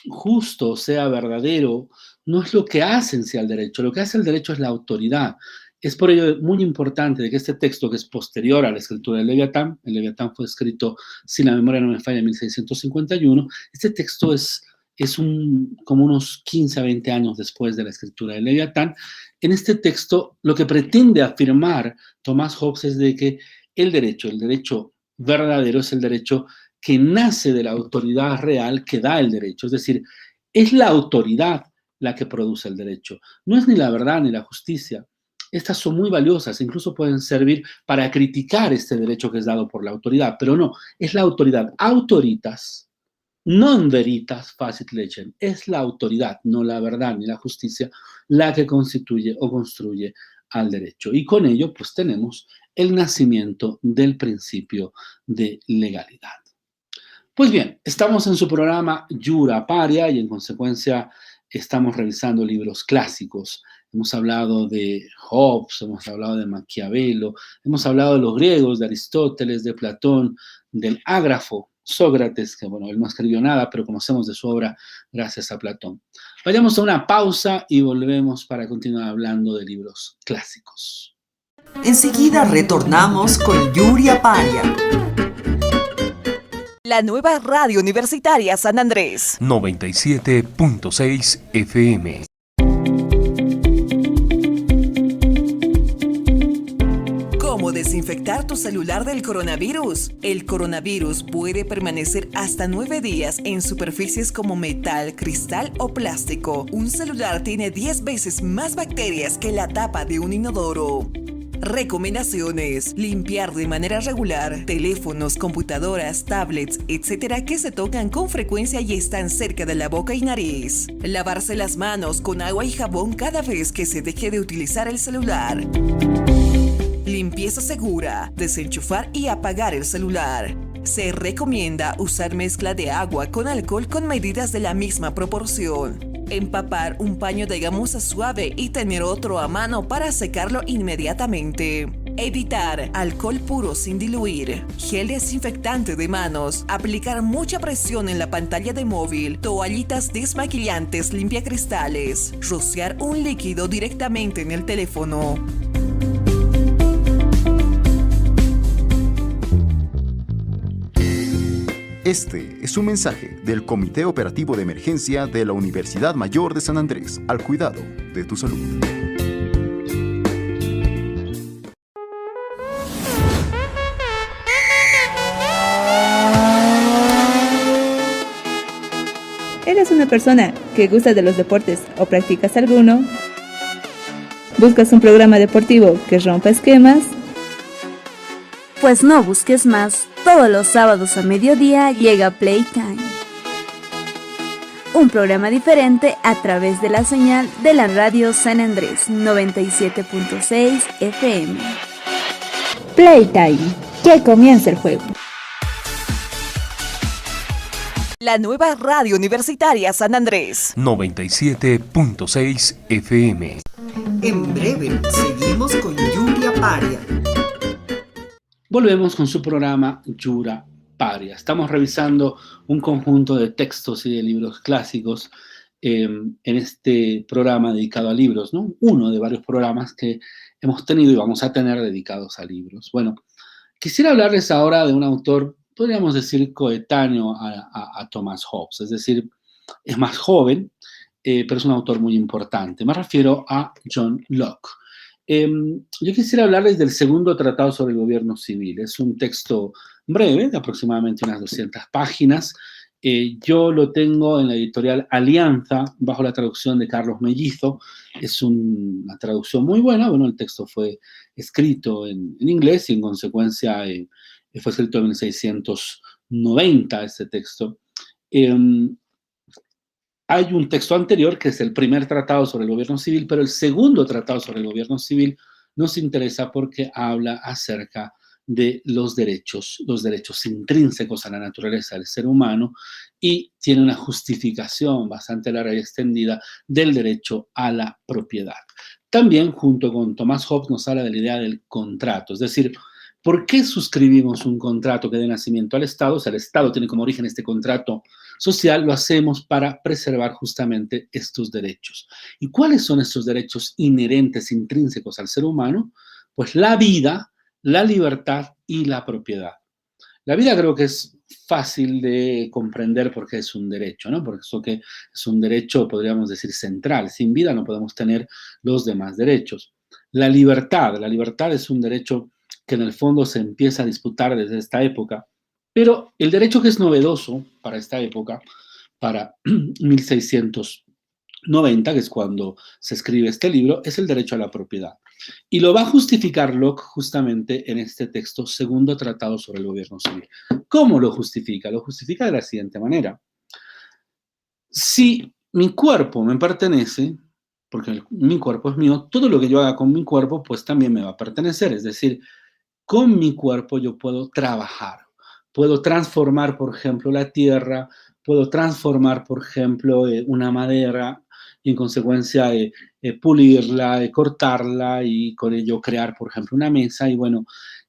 justo, sea verdadero, no es lo que hace en sí al derecho. Lo que hace el derecho es la autoridad. Es por ello muy importante de que este texto, que es posterior a la escritura del Leviatán, el Leviatán fue escrito, si la memoria no me falla, en 1651, este texto es como unos 15 a 20 años después de la escritura del Leviatán. En este texto, lo que pretende afirmar Thomas Hobbes es de que el derecho verdadero es el derecho que nace de la autoridad real que da el derecho. Es decir, es la autoridad la que produce el derecho. No es ni la verdad ni la justicia. Estas son muy valiosas, incluso pueden servir para criticar este derecho que es dado por la autoridad, pero no, es la autoridad. Autoritas, non veritas facit legem. Es la autoridad, no la verdad ni la justicia, la que constituye o construye al derecho. Y con ello, pues tenemos el nacimiento del principio de legalidad. Pues bien, estamos en su programa Jura Paria y en consecuencia estamos revisando libros clásicos. Hemos hablado de Hobbes, hemos hablado de Maquiavelo, hemos hablado de los griegos, de Aristóteles, de Platón, del ágrafo Sócrates, que bueno, él no escribió nada, pero conocemos de su obra gracias a Platón. Vayamos a una pausa y volvemos para continuar hablando de libros clásicos. Enseguida retornamos con Yuria Paria. La nueva radio universitaria San Andrés. 97.6 FM. ¿Cómo desinfectar tu celular del coronavirus? El coronavirus puede permanecer hasta 9 días en superficies como metal, cristal o plástico. Un celular tiene 10 veces más bacterias que la tapa de un inodoro. Recomendaciones: limpiar de manera regular teléfonos, computadoras, tablets, etcétera, que se tocan con frecuencia y están cerca de la boca y nariz. Lavarse las manos con agua y jabón cada vez que se deje de utilizar el celular. Limpieza segura: desenchufar y apagar el celular. Se recomienda usar mezcla de agua con alcohol con medidas de la misma proporción. Empapar un paño de gamuza suave y tener otro a mano para secarlo inmediatamente. Evitar alcohol puro sin diluir. Gel desinfectante de manos. Aplicar mucha presión en la pantalla de móvil. Toallitas desmaquillantes limpiacristales. Rociar un líquido directamente en el teléfono. Este es un mensaje del Comité Operativo de Emergencia de la Universidad Mayor de San Andrés, al cuidado de tu salud. ¿Eres una persona que gusta de los deportes o practicas alguno? ¿Buscas un programa deportivo que rompa esquemas? Pues no busques más. Todos los sábados a mediodía llega Playtime. Un programa diferente a través de la señal de la radio San Andrés 97.6 FM. Playtime. Que comience el juego. La nueva radio universitaria San Andrés. 97.6 FM. En breve, seguimos con Yuria Paria. Volvemos con su programa Yura Paria. Estamos revisando un conjunto de textos y de libros clásicos en este programa dedicado a libros, ¿no? Uno de varios programas que hemos tenido y vamos a tener dedicados a libros. Bueno, quisiera hablarles ahora de un autor, podríamos decir, coetáneo a Thomas Hobbes, es decir, es más joven, pero es un autor muy importante. Me refiero a John Locke. Yo quisiera hablarles del segundo tratado sobre el gobierno civil. Es un texto breve, de aproximadamente unas 200 páginas. Yo lo tengo en la editorial Alianza, bajo la traducción de Carlos Mellizo. Es una traducción muy buena. Bueno, el texto fue escrito en inglés y en consecuencia fue escrito en 1690, este texto. Hay un texto anterior que es el primer tratado sobre el gobierno civil, pero el segundo tratado sobre el gobierno civil nos interesa porque habla acerca de los derechos intrínsecos a la naturaleza del ser humano y tiene una justificación bastante larga y extendida del derecho a la propiedad. También, junto con Thomas Hobbes, nos habla de la idea del contrato, es decir, ¿por qué suscribimos un contrato que dé nacimiento al Estado? O sea, el Estado tiene como origen este contrato social, lo hacemos para preservar justamente estos derechos. ¿Y cuáles son estos derechos inherentes, intrínsecos al ser humano? Pues la vida, la libertad y la propiedad. La vida creo que es fácil de comprender porque es un derecho, ¿no? Porque eso que es un derecho, podríamos decir, central. Sin vida no podemos tener los demás derechos. La libertad es un derecho que en el fondo se empieza a disputar desde esta época, pero el derecho que es novedoso para esta época, para 1690, que es cuando se escribe este libro, es el derecho a la propiedad. Y lo va a justificar Locke justamente en este texto, segundo tratado sobre el gobierno civil. ¿Cómo lo justifica? Lo justifica de la siguiente manera. Si mi cuerpo me pertenece, porque mi cuerpo es mío, todo lo que yo haga con mi cuerpo, pues también me va a pertenecer. Es decir, con mi cuerpo yo puedo trabajar, puedo transformar, por ejemplo, la tierra, puedo transformar, por ejemplo, una madera y en consecuencia pulirla, cortarla y con ello crear, por ejemplo, una mesa. Y bueno,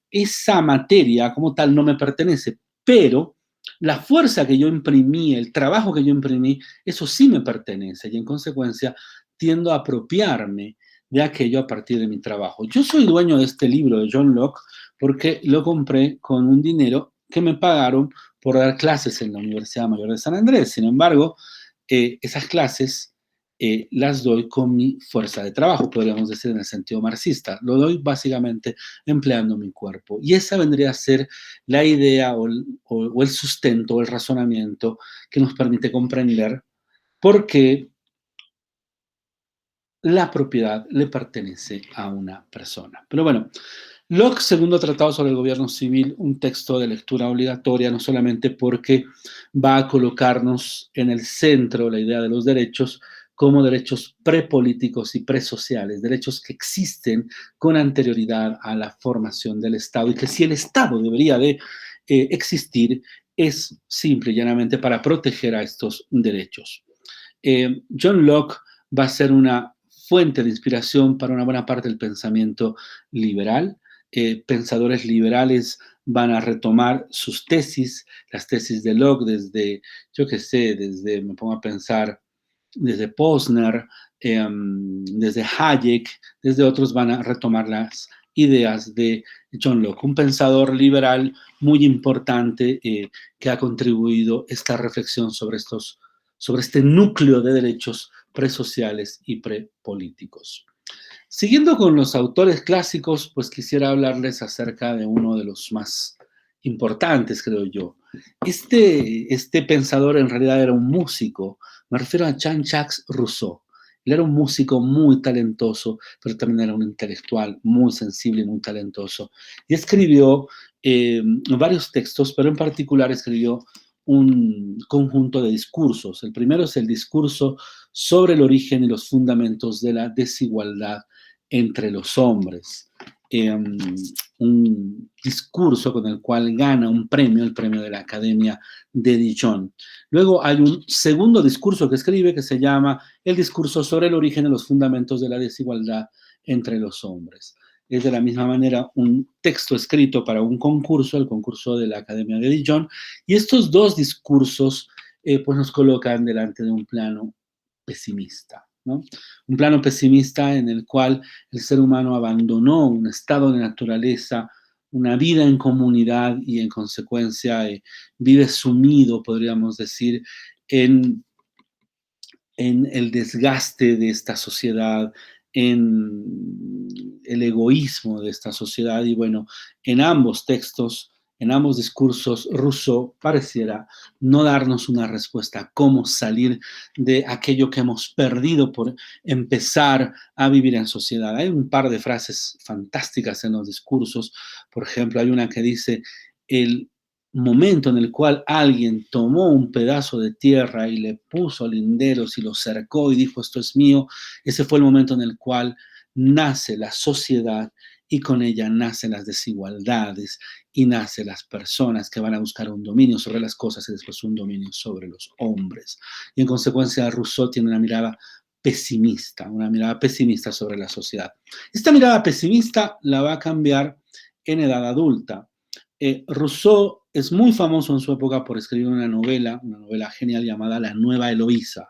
esa materia como tal no me pertenece, pero la fuerza que yo imprimí, el trabajo que yo imprimí, eso sí me pertenece y en consecuencia tiendo a apropiarme de aquello a partir de mi trabajo. Yo soy dueño de este libro de John Locke porque lo compré con un dinero que me pagaron por dar clases en la Universidad Mayor de San Andrés. Sin embargo, esas clases las doy con mi fuerza de trabajo, podríamos decir en el sentido marxista. Lo doy básicamente empleando mi cuerpo. Y esa vendría a ser la idea o el sustento o el razonamiento que nos permite comprender por qué la propiedad le pertenece a una persona. Pero bueno, Locke, segundo tratado sobre el gobierno civil, un texto de lectura obligatoria, no solamente porque va a colocarnos en el centro la idea de los derechos como derechos prepolíticos y presociales, derechos que existen con anterioridad a la formación del Estado y que si el Estado debería de existir es simple y llanamente para proteger a estos derechos. John Locke va a ser una fuente de inspiración para una buena parte del pensamiento liberal. Pensadores liberales van a retomar sus tesis, las tesis de Locke desde, me pongo a pensar, desde Posner, desde Hayek, desde otros van a retomar las ideas de John Locke, un pensador liberal muy importante que ha contribuido esta reflexión sobre este núcleo de derechos presociales y prepolíticos. Siguiendo con los autores clásicos, pues quisiera hablarles acerca de uno de los más importantes, creo yo. Este pensador en realidad era un músico, me refiero a Jean-Jacques Rousseau. Él era un músico muy talentoso, pero también era un intelectual muy sensible y muy talentoso. Y escribió varios textos, pero en particular escribió un conjunto de discursos. El primero es el discurso sobre el origen y los fundamentos de la desigualdad entre los hombres. Un discurso con el cual gana un premio, el premio de la Academia de Dijon. Luego hay un segundo discurso que escribe que se llama El discurso sobre el origen y los fundamentos de la desigualdad entre los hombres. Es de la misma manera un texto escrito para un concurso, el concurso de la Academia de Dijon, y estos dos discursos pues nos colocan delante de un plano pesimista, ¿no? Un plano pesimista en el cual el ser humano abandonó un estado de naturaleza, una vida en comunidad y en consecuencia vive sumido, podríamos decir, en el desgaste de esta sociedad, en el egoísmo de esta sociedad. Y bueno, en ambos textos, en ambos discursos, Rousseau pareciera no darnos una respuesta a cómo salir de aquello que hemos perdido por empezar a vivir en sociedad. Hay un par de frases fantásticas en los discursos. Por ejemplo, hay una que dice: el momento en el cual alguien tomó un pedazo de tierra y le puso linderos y lo cercó y dijo esto es mío, ese fue el momento en el cual nace la sociedad y con ella nacen las desigualdades y nacen las personas que van a buscar un dominio sobre las cosas y después un dominio sobre los hombres. Y en consecuencia Rousseau tiene una mirada pesimista sobre la sociedad. Esta mirada pesimista la va a cambiar en edad adulta. Rousseau es muy famoso en su época por escribir una novela genial llamada La Nueva Eloísa,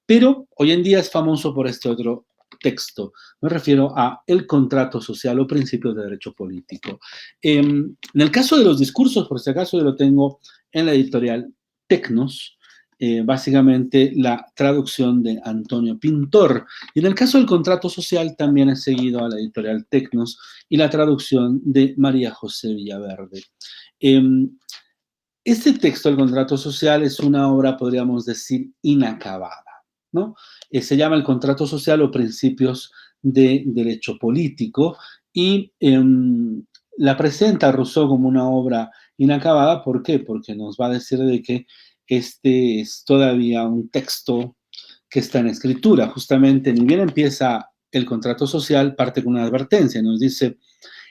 pero hoy en día es famoso por este otro texto. Me refiero a El contrato social o principios de derecho político. En el caso de los discursos, por si acaso yo lo tengo en la editorial Tecnos, básicamente la traducción de Antonio Pintor. Y en el caso del contrato social también he seguido a la editorial Tecnos y la traducción de María José Villaverde. Este texto, El contrato social, es una obra, podríamos decir, inacabada, ¿no? Se llama El contrato social o principios de derecho político y la presenta Rousseau como una obra inacabada. ¿Por qué? Porque nos va a decir de que este es todavía un texto que está en escritura. Justamente, ni bien empieza el contrato social, parte con una advertencia. Nos dice: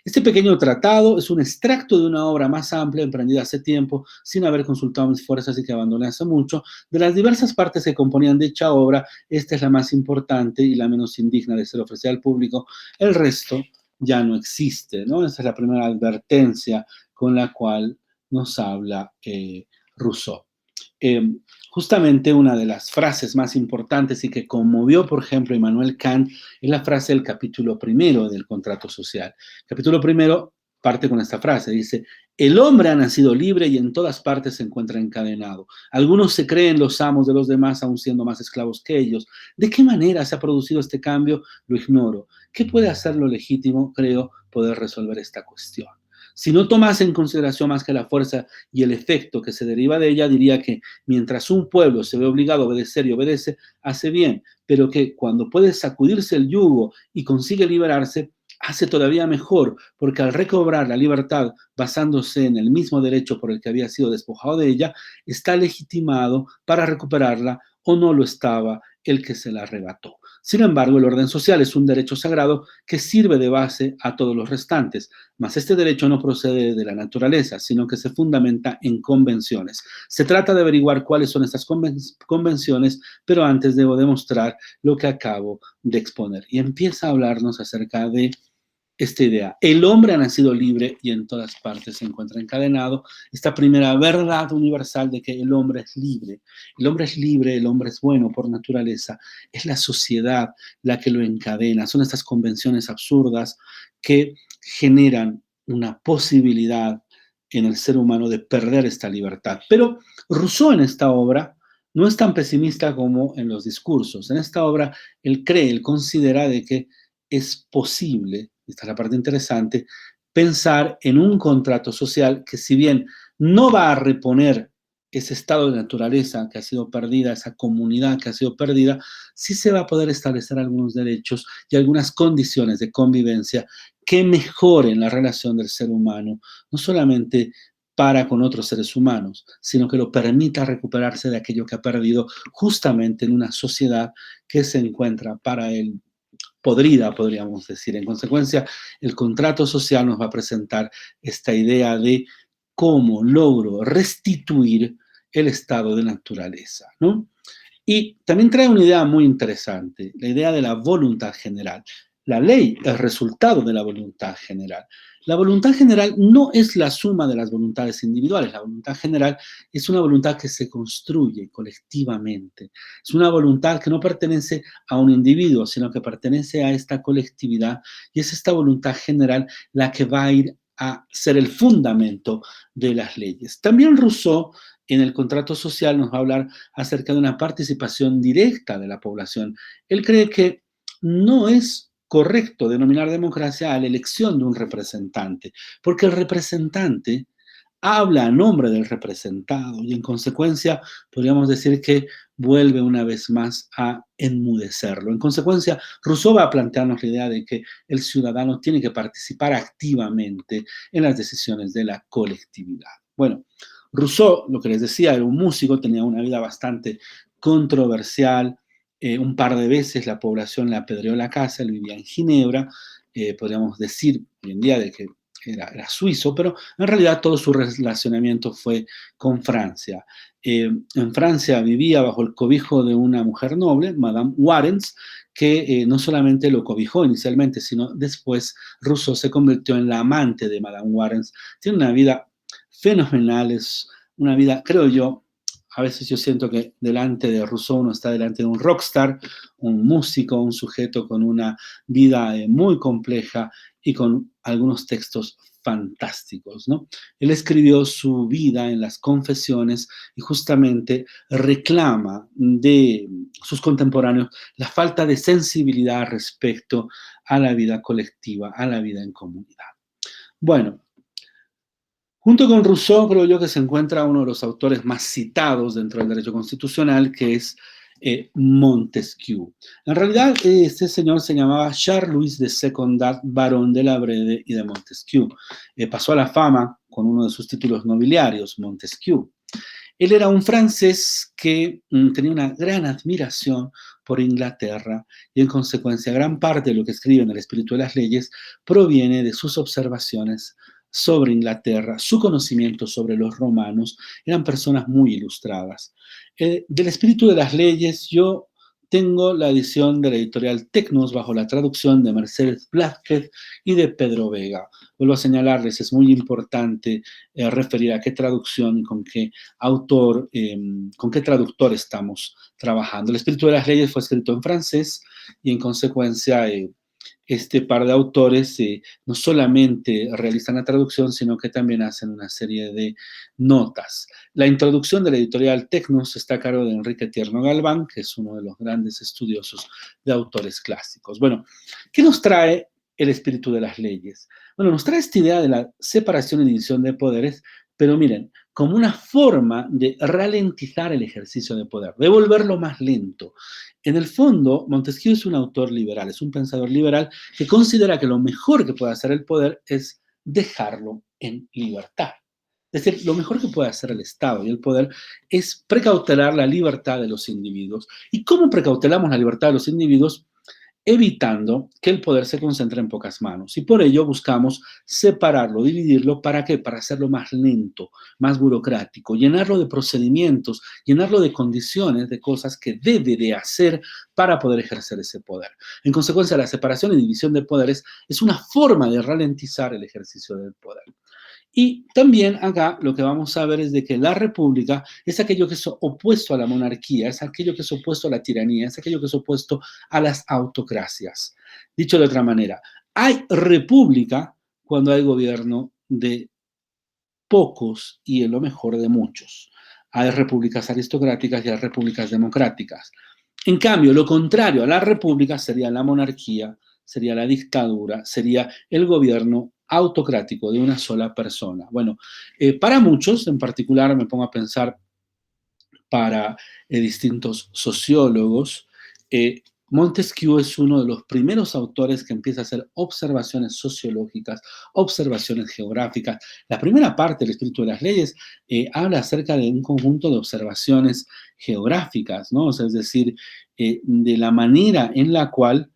este pequeño tratado es un extracto de una obra más amplia emprendida hace tiempo, sin haber consultado mis fuerzas y que abandoné hace mucho. De las diversas partes que componían dicha obra, esta es la más importante y la menos indigna de ser ofrecida al público. El resto ya no existe, ¿no? Esa es la primera advertencia con la cual nos habla Rousseau. Justamente una de las frases más importantes y que conmovió, por ejemplo, a Immanuel Kant es la frase del capítulo primero del contrato social. El capítulo primero parte con esta frase, dice: el hombre ha nacido libre y en todas partes se encuentra encadenado. Algunos se creen los amos de los demás, aun siendo más esclavos que ellos. ¿De qué manera se ha producido este cambio? Lo ignoro. ¿Qué puede hacerlo legítimo? Creo poder resolver esta cuestión. Si no tomase en consideración más que la fuerza y el efecto que se deriva de ella, diría que mientras un pueblo se ve obligado a obedecer y obedece, hace bien, pero que cuando puede sacudirse el yugo y consigue liberarse, hace todavía mejor, porque al recobrar la libertad basándose en el mismo derecho por el que había sido despojado de ella, está legitimado para recuperarla o no lo estaba el que se la arrebató. Sin embargo, el orden social es un derecho sagrado que sirve de base a todos los restantes, mas este derecho no procede de la naturaleza, sino que se fundamenta en convenciones. Se trata de averiguar cuáles son estas convenciones, pero antes debo demostrar lo que acabo de exponer. Y empieza a hablarnos acerca de esta idea: el hombre ha nacido libre y en todas partes se encuentra encadenado. Esta primera verdad universal de que el hombre es libre. El hombre es libre, el hombre es bueno por naturaleza. Es la sociedad la que lo encadena. Son estas convenciones absurdas que generan una posibilidad en el ser humano de perder esta libertad. Pero Rousseau en esta obra no es tan pesimista como en los discursos. En esta obra él considera de que es posible, esta es la parte interesante, pensar en un contrato social que, si bien no va a reponer ese estado de naturaleza que ha sido perdida, esa comunidad que ha sido perdida, sí se va a poder establecer algunos derechos y algunas condiciones de convivencia que mejoren la relación del ser humano, no solamente para con otros seres humanos, sino que lo permita recuperarse de aquello que ha perdido justamente en una sociedad que se encuentra para él podrida, podríamos decir. En consecuencia, el contrato social nos va a presentar esta idea de cómo logro restituir el estado de naturaleza, ¿no? Y también trae una idea muy interesante, la idea de la voluntad general. La ley es resultado de la voluntad general. La voluntad general no es la suma de las voluntades individuales. La voluntad general es una voluntad que se construye colectivamente. Es una voluntad que no pertenece a un individuo, sino que pertenece a esta colectividad, y es esta voluntad general la que va a ir a ser el fundamento de las leyes. También Rousseau, en el contrato social, nos va a hablar acerca de una participación directa de la población. Él cree que no es correcto denominar democracia a la elección de un representante, porque el representante habla a nombre del representado y en consecuencia podríamos decir que vuelve una vez más a enmudecerlo. En consecuencia, Rousseau va a plantearnos la idea de que el ciudadano tiene que participar activamente en las decisiones de la colectividad. Bueno, Rousseau, lo que les decía, era un músico, tenía una vida bastante controversial. Un par de veces la población le apedreó la casa, él vivía en Ginebra, podríamos decir hoy en día de que era suizo, pero en realidad todo su relacionamiento fue con Francia. En Francia vivía bajo el cobijo de una mujer noble, Madame Warens, que no solamente lo cobijó inicialmente, sino después Rousseau se convirtió en la amante de Madame Warens. Tiene una vida fenomenal, es una vida, creo yo, a veces yo siento que delante de Rousseau uno está delante de un rockstar, un músico, un sujeto con una vida muy compleja y con algunos textos fantásticos, ¿no? Él escribió su vida en las Confesiones y justamente reclama de sus contemporáneos la falta de sensibilidad respecto a la vida colectiva, a la vida en comunidad. Bueno, junto con Rousseau, creo yo que se encuentra uno de los autores más citados dentro del derecho constitucional, que es Montesquieu. En realidad, este señor se llamaba Charles-Louis de Secondat, barón de la Brede y de Montesquieu. Pasó a la fama con uno de sus títulos nobiliarios, Montesquieu. Él era un francés que tenía una gran admiración por Inglaterra y, en consecuencia, gran parte de lo que escribe en El Espíritu de las Leyes proviene de sus observaciones sobre Inglaterra, su conocimiento sobre los romanos. Eran personas muy ilustradas. Del Espíritu de las Leyes, yo tengo la edición de la editorial Tecnos bajo la traducción de Mercedes Blázquez y de Pedro Vega. Vuelvo a señalarles, es muy importante referir a qué traducción y con qué autor, con qué traductor estamos trabajando. El Espíritu de las Leyes fue escrito en francés y, en consecuencia, este par de autores no solamente realizan la traducción, sino que también hacen una serie de notas. La introducción de la editorial Tecnos está a cargo de Enrique Tierno Galván, que es uno de los grandes estudiosos de autores clásicos. Bueno, ¿qué nos trae el Espíritu de las Leyes? Bueno, nos trae esta idea de la separación y división de poderes, pero miren, como una forma de ralentizar el ejercicio de poder, de volverlo más lento. En el fondo, Montesquieu es un autor liberal, es un pensador liberal que considera que lo mejor que puede hacer el poder es dejarlo en libertad. Es decir, lo mejor que puede hacer el Estado y el poder es precautelar la libertad de los individuos. ¿Y cómo precautelamos la libertad de los individuos? Evitando que el poder se concentre en pocas manos. Y por ello buscamos separarlo, dividirlo. ¿Para qué? Para hacerlo más lento, más burocrático, llenarlo de procedimientos, llenarlo de condiciones, de cosas que debe de hacer para poder ejercer ese poder. En consecuencia, la separación y división de poderes es una forma de ralentizar el ejercicio del poder. Y también acá lo que vamos a ver es de que la república es aquello que es opuesto a la monarquía, es aquello que es opuesto a la tiranía, es aquello que es opuesto a las autocracias. Dicho de otra manera, hay república cuando hay gobierno de pocos y en lo mejor de muchos. Hay repúblicas aristocráticas y hay repúblicas democráticas. En cambio, lo contrario a la república sería la monarquía, sería la dictadura, sería el gobierno autocrático de una sola persona. Bueno, para muchos, en particular me pongo a pensar para distintos sociólogos, Montesquieu es uno de los primeros autores que empieza a hacer observaciones sociológicas, observaciones geográficas. La primera parte del Espíritu de las Leyes habla acerca de un conjunto de observaciones geográficas, ¿no? O sea, es decir, de la manera en la cual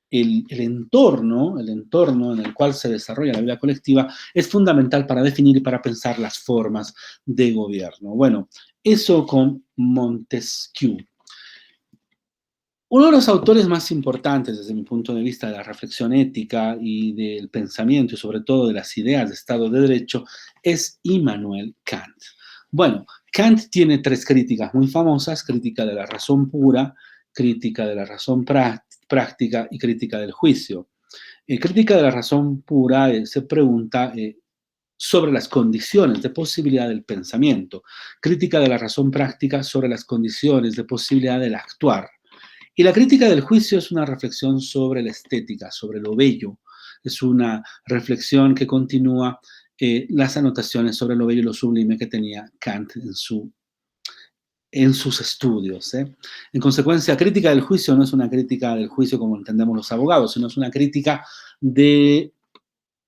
el entorno en el cual se desarrolla la vida colectiva es fundamental para definir y para pensar las formas de gobierno. Bueno, eso con Montesquieu. Uno de los autores más importantes desde mi punto de vista de la reflexión ética y del pensamiento y sobre todo de las ideas de Estado de Derecho es Immanuel Kant. Bueno, Kant tiene tres críticas muy famosas: crítica de la razón pura, crítica de la razón práctica y crítica del juicio. Crítica de la razón pura se pregunta sobre las condiciones de posibilidad del pensamiento. Crítica de la razón práctica sobre las condiciones de posibilidad del actuar. Y la crítica del juicio es una reflexión sobre la estética, sobre lo bello. Es una reflexión que continúa las anotaciones sobre lo bello y lo sublime que tenía Kant en sus estudios. En consecuencia, crítica del juicio no es una crítica del juicio como entendemos los abogados, sino es una crítica de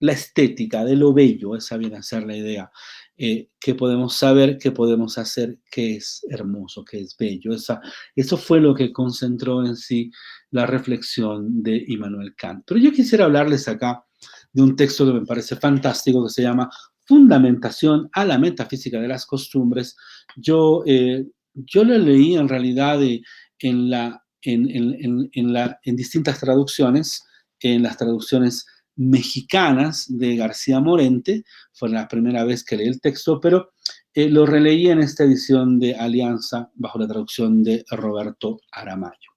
la estética, de lo bello. Esa viene a ser la idea. Que podemos saber, que podemos hacer, que es hermoso, que es bello. Eso fue lo que concentró en sí la reflexión de Immanuel Kant. Pero yo quisiera hablarles acá de un texto que me parece fantástico, que se llama Fundamentación a la metafísica de las costumbres. Yo lo leí en realidad en distintas traducciones, en las traducciones mexicanas de García Morente. Fue la primera vez que leí el texto, pero lo releí en esta edición de Alianza bajo la traducción de Roberto Aramayo.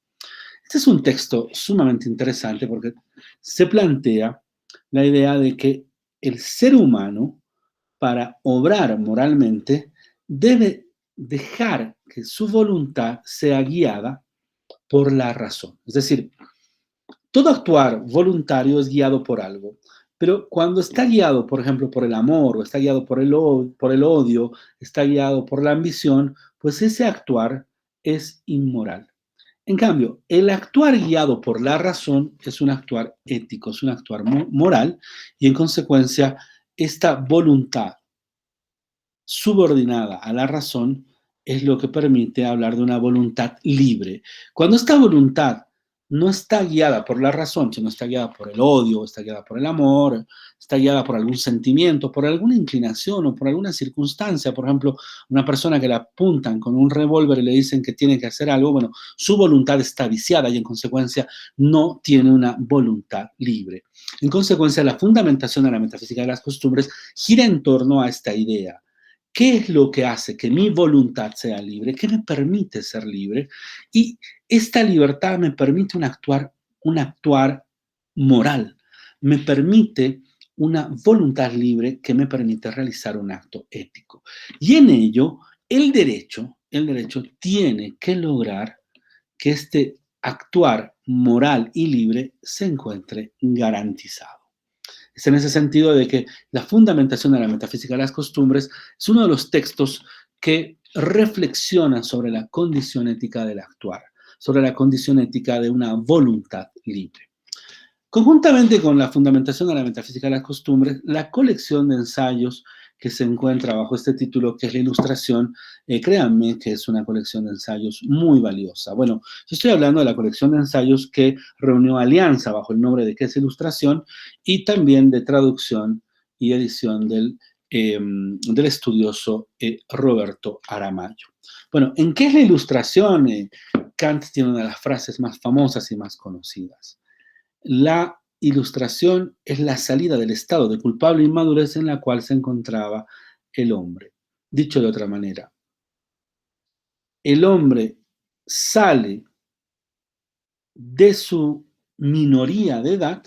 Este es un texto sumamente interesante porque se plantea la idea de que el ser humano, para obrar moralmente, debe dejar que su voluntad sea guiada por la razón. Es decir, todo actuar voluntario es guiado por algo, pero cuando está guiado, por ejemplo, por el amor, o está guiado por el odio, está guiado por la ambición, pues ese actuar es inmoral. En cambio, el actuar guiado por la razón es un actuar ético, es un actuar moral, y en consecuencia, esta voluntad subordinada a la razón es lo que permite hablar de una voluntad libre. Cuando esta voluntad no está guiada por la razón, sino está guiada por el odio, está guiada por el amor, está guiada por algún sentimiento, por alguna inclinación o por alguna circunstancia. Por ejemplo, una persona que la apuntan con un revólver y le dicen que tiene que hacer algo, bueno, su voluntad está viciada y en consecuencia no tiene una voluntad libre. En consecuencia, la fundamentación de la metafísica de las costumbres gira en torno a esta idea. ¿Qué es lo que hace que mi voluntad sea libre? ¿Qué me permite ser libre? Y esta libertad me permite un actuar moral, me permite una voluntad libre que me permite realizar un acto ético. Y en ello, el derecho tiene que lograr que este actuar moral y libre se encuentre garantizado. Es en ese sentido de que la fundamentación de la metafísica de las costumbres es uno de los textos que reflexiona sobre la condición ética del actuar, sobre la condición ética de una voluntad libre. Conjuntamente con la fundamentación de la metafísica de las costumbres, la colección de ensayos que se encuentra bajo este título, que es la Ilustración, créanme que es una colección de ensayos muy valiosa. Bueno, yo estoy hablando de la colección de ensayos que reunió Alianza bajo el nombre de ¿Qué es Ilustración? Y también de traducción y edición del estudioso Roberto Aramayo. Bueno, ¿en qué es la Ilustración? Kant tiene una de las frases más famosas y más conocidas. La Ilustración es la salida del estado de culpable inmadurez en la cual se encontraba el hombre. Dicho de otra manera, el hombre sale de su minoría de edad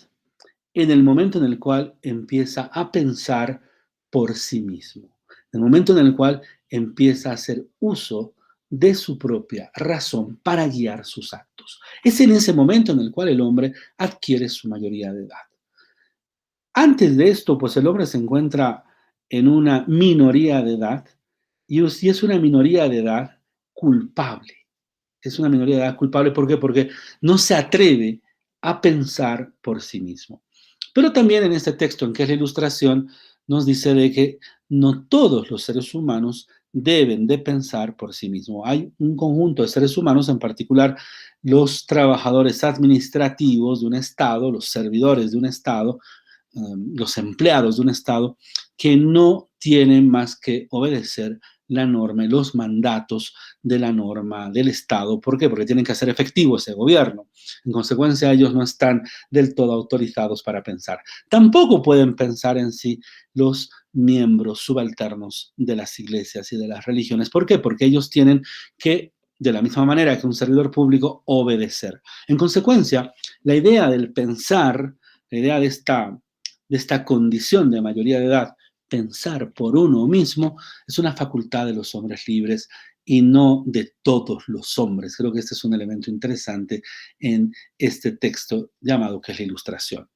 en el momento en el cual empieza a pensar por sí mismo, en el momento en el cual empieza a hacer uso de su propia razón para guiar sus actos. Es en ese momento en el cual el hombre adquiere su mayoría de edad. Antes de esto, pues el hombre se encuentra en una minoría de edad y es una minoría de edad culpable. es una minoría de edad culpable. ¿Por qué? Porque no se atreve a pensar por sí mismo. Pero también en este texto, en que es la Ilustración, nos dice de que no todos los seres humanos deben de pensar por sí mismos. Hay un conjunto de seres humanos, en particular los trabajadores administrativos de un Estado, los servidores de un Estado, los empleados de un Estado, que no tienen más que obedecer la norma y los mandatos de la norma del Estado. ¿Por qué? Porque tienen que hacer efectivo ese gobierno. En consecuencia, ellos no están del todo autorizados para pensar. Tampoco pueden pensar en sí los miembros subalternos de las iglesias y de las religiones. ¿Por qué? Porque ellos tienen que, de la misma manera que un servidor público, obedecer. En consecuencia, la idea del pensar, la idea de esta condición de mayoría de edad, pensar por uno mismo, es una facultad de los hombres libres y no de todos los hombres. Creo que este es un elemento interesante en este texto llamado que es la Ilustración.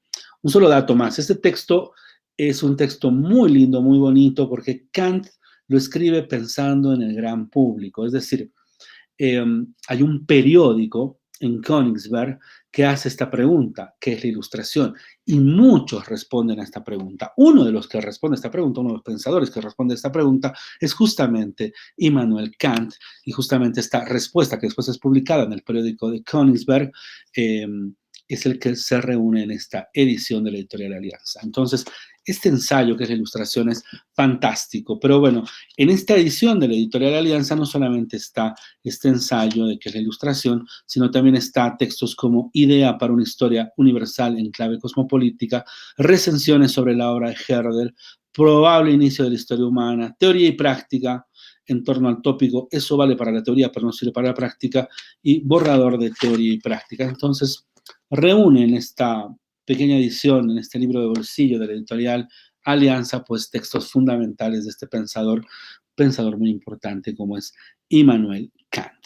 Un solo dato más. Este texto es un texto muy lindo, muy bonito, porque Kant lo escribe pensando en el gran público. Es decir, hay un periódico en Königsberg que hace esta pregunta, ¿qué es la Ilustración? Y muchos responden a esta pregunta. Uno de los que responde a esta pregunta, uno de los pensadores que responde a esta pregunta, es justamente Immanuel Kant, y justamente esta respuesta, que después es publicada en el periódico de Königsberg, es el que se reúne en esta edición de la Editorial Alianza. Entonces, este ensayo, que es la Ilustración, es fantástico. Pero bueno, en esta edición de la Editorial Alianza no solamente está este ensayo de que es la Ilustración, sino también está textos como Idea para una historia universal en clave cosmopolítica, recensiones sobre la obra de Herder, Probable inicio de la historia humana, Teoría y práctica en torno al tópico Eso vale para la teoría, pero no sirve para la práctica, y Borrador de teoría y práctica. Entonces, reúne en esta pequeña edición, en este libro de bolsillo de la Editorial Alianza, pues textos fundamentales de este pensador muy importante como es Immanuel Kant.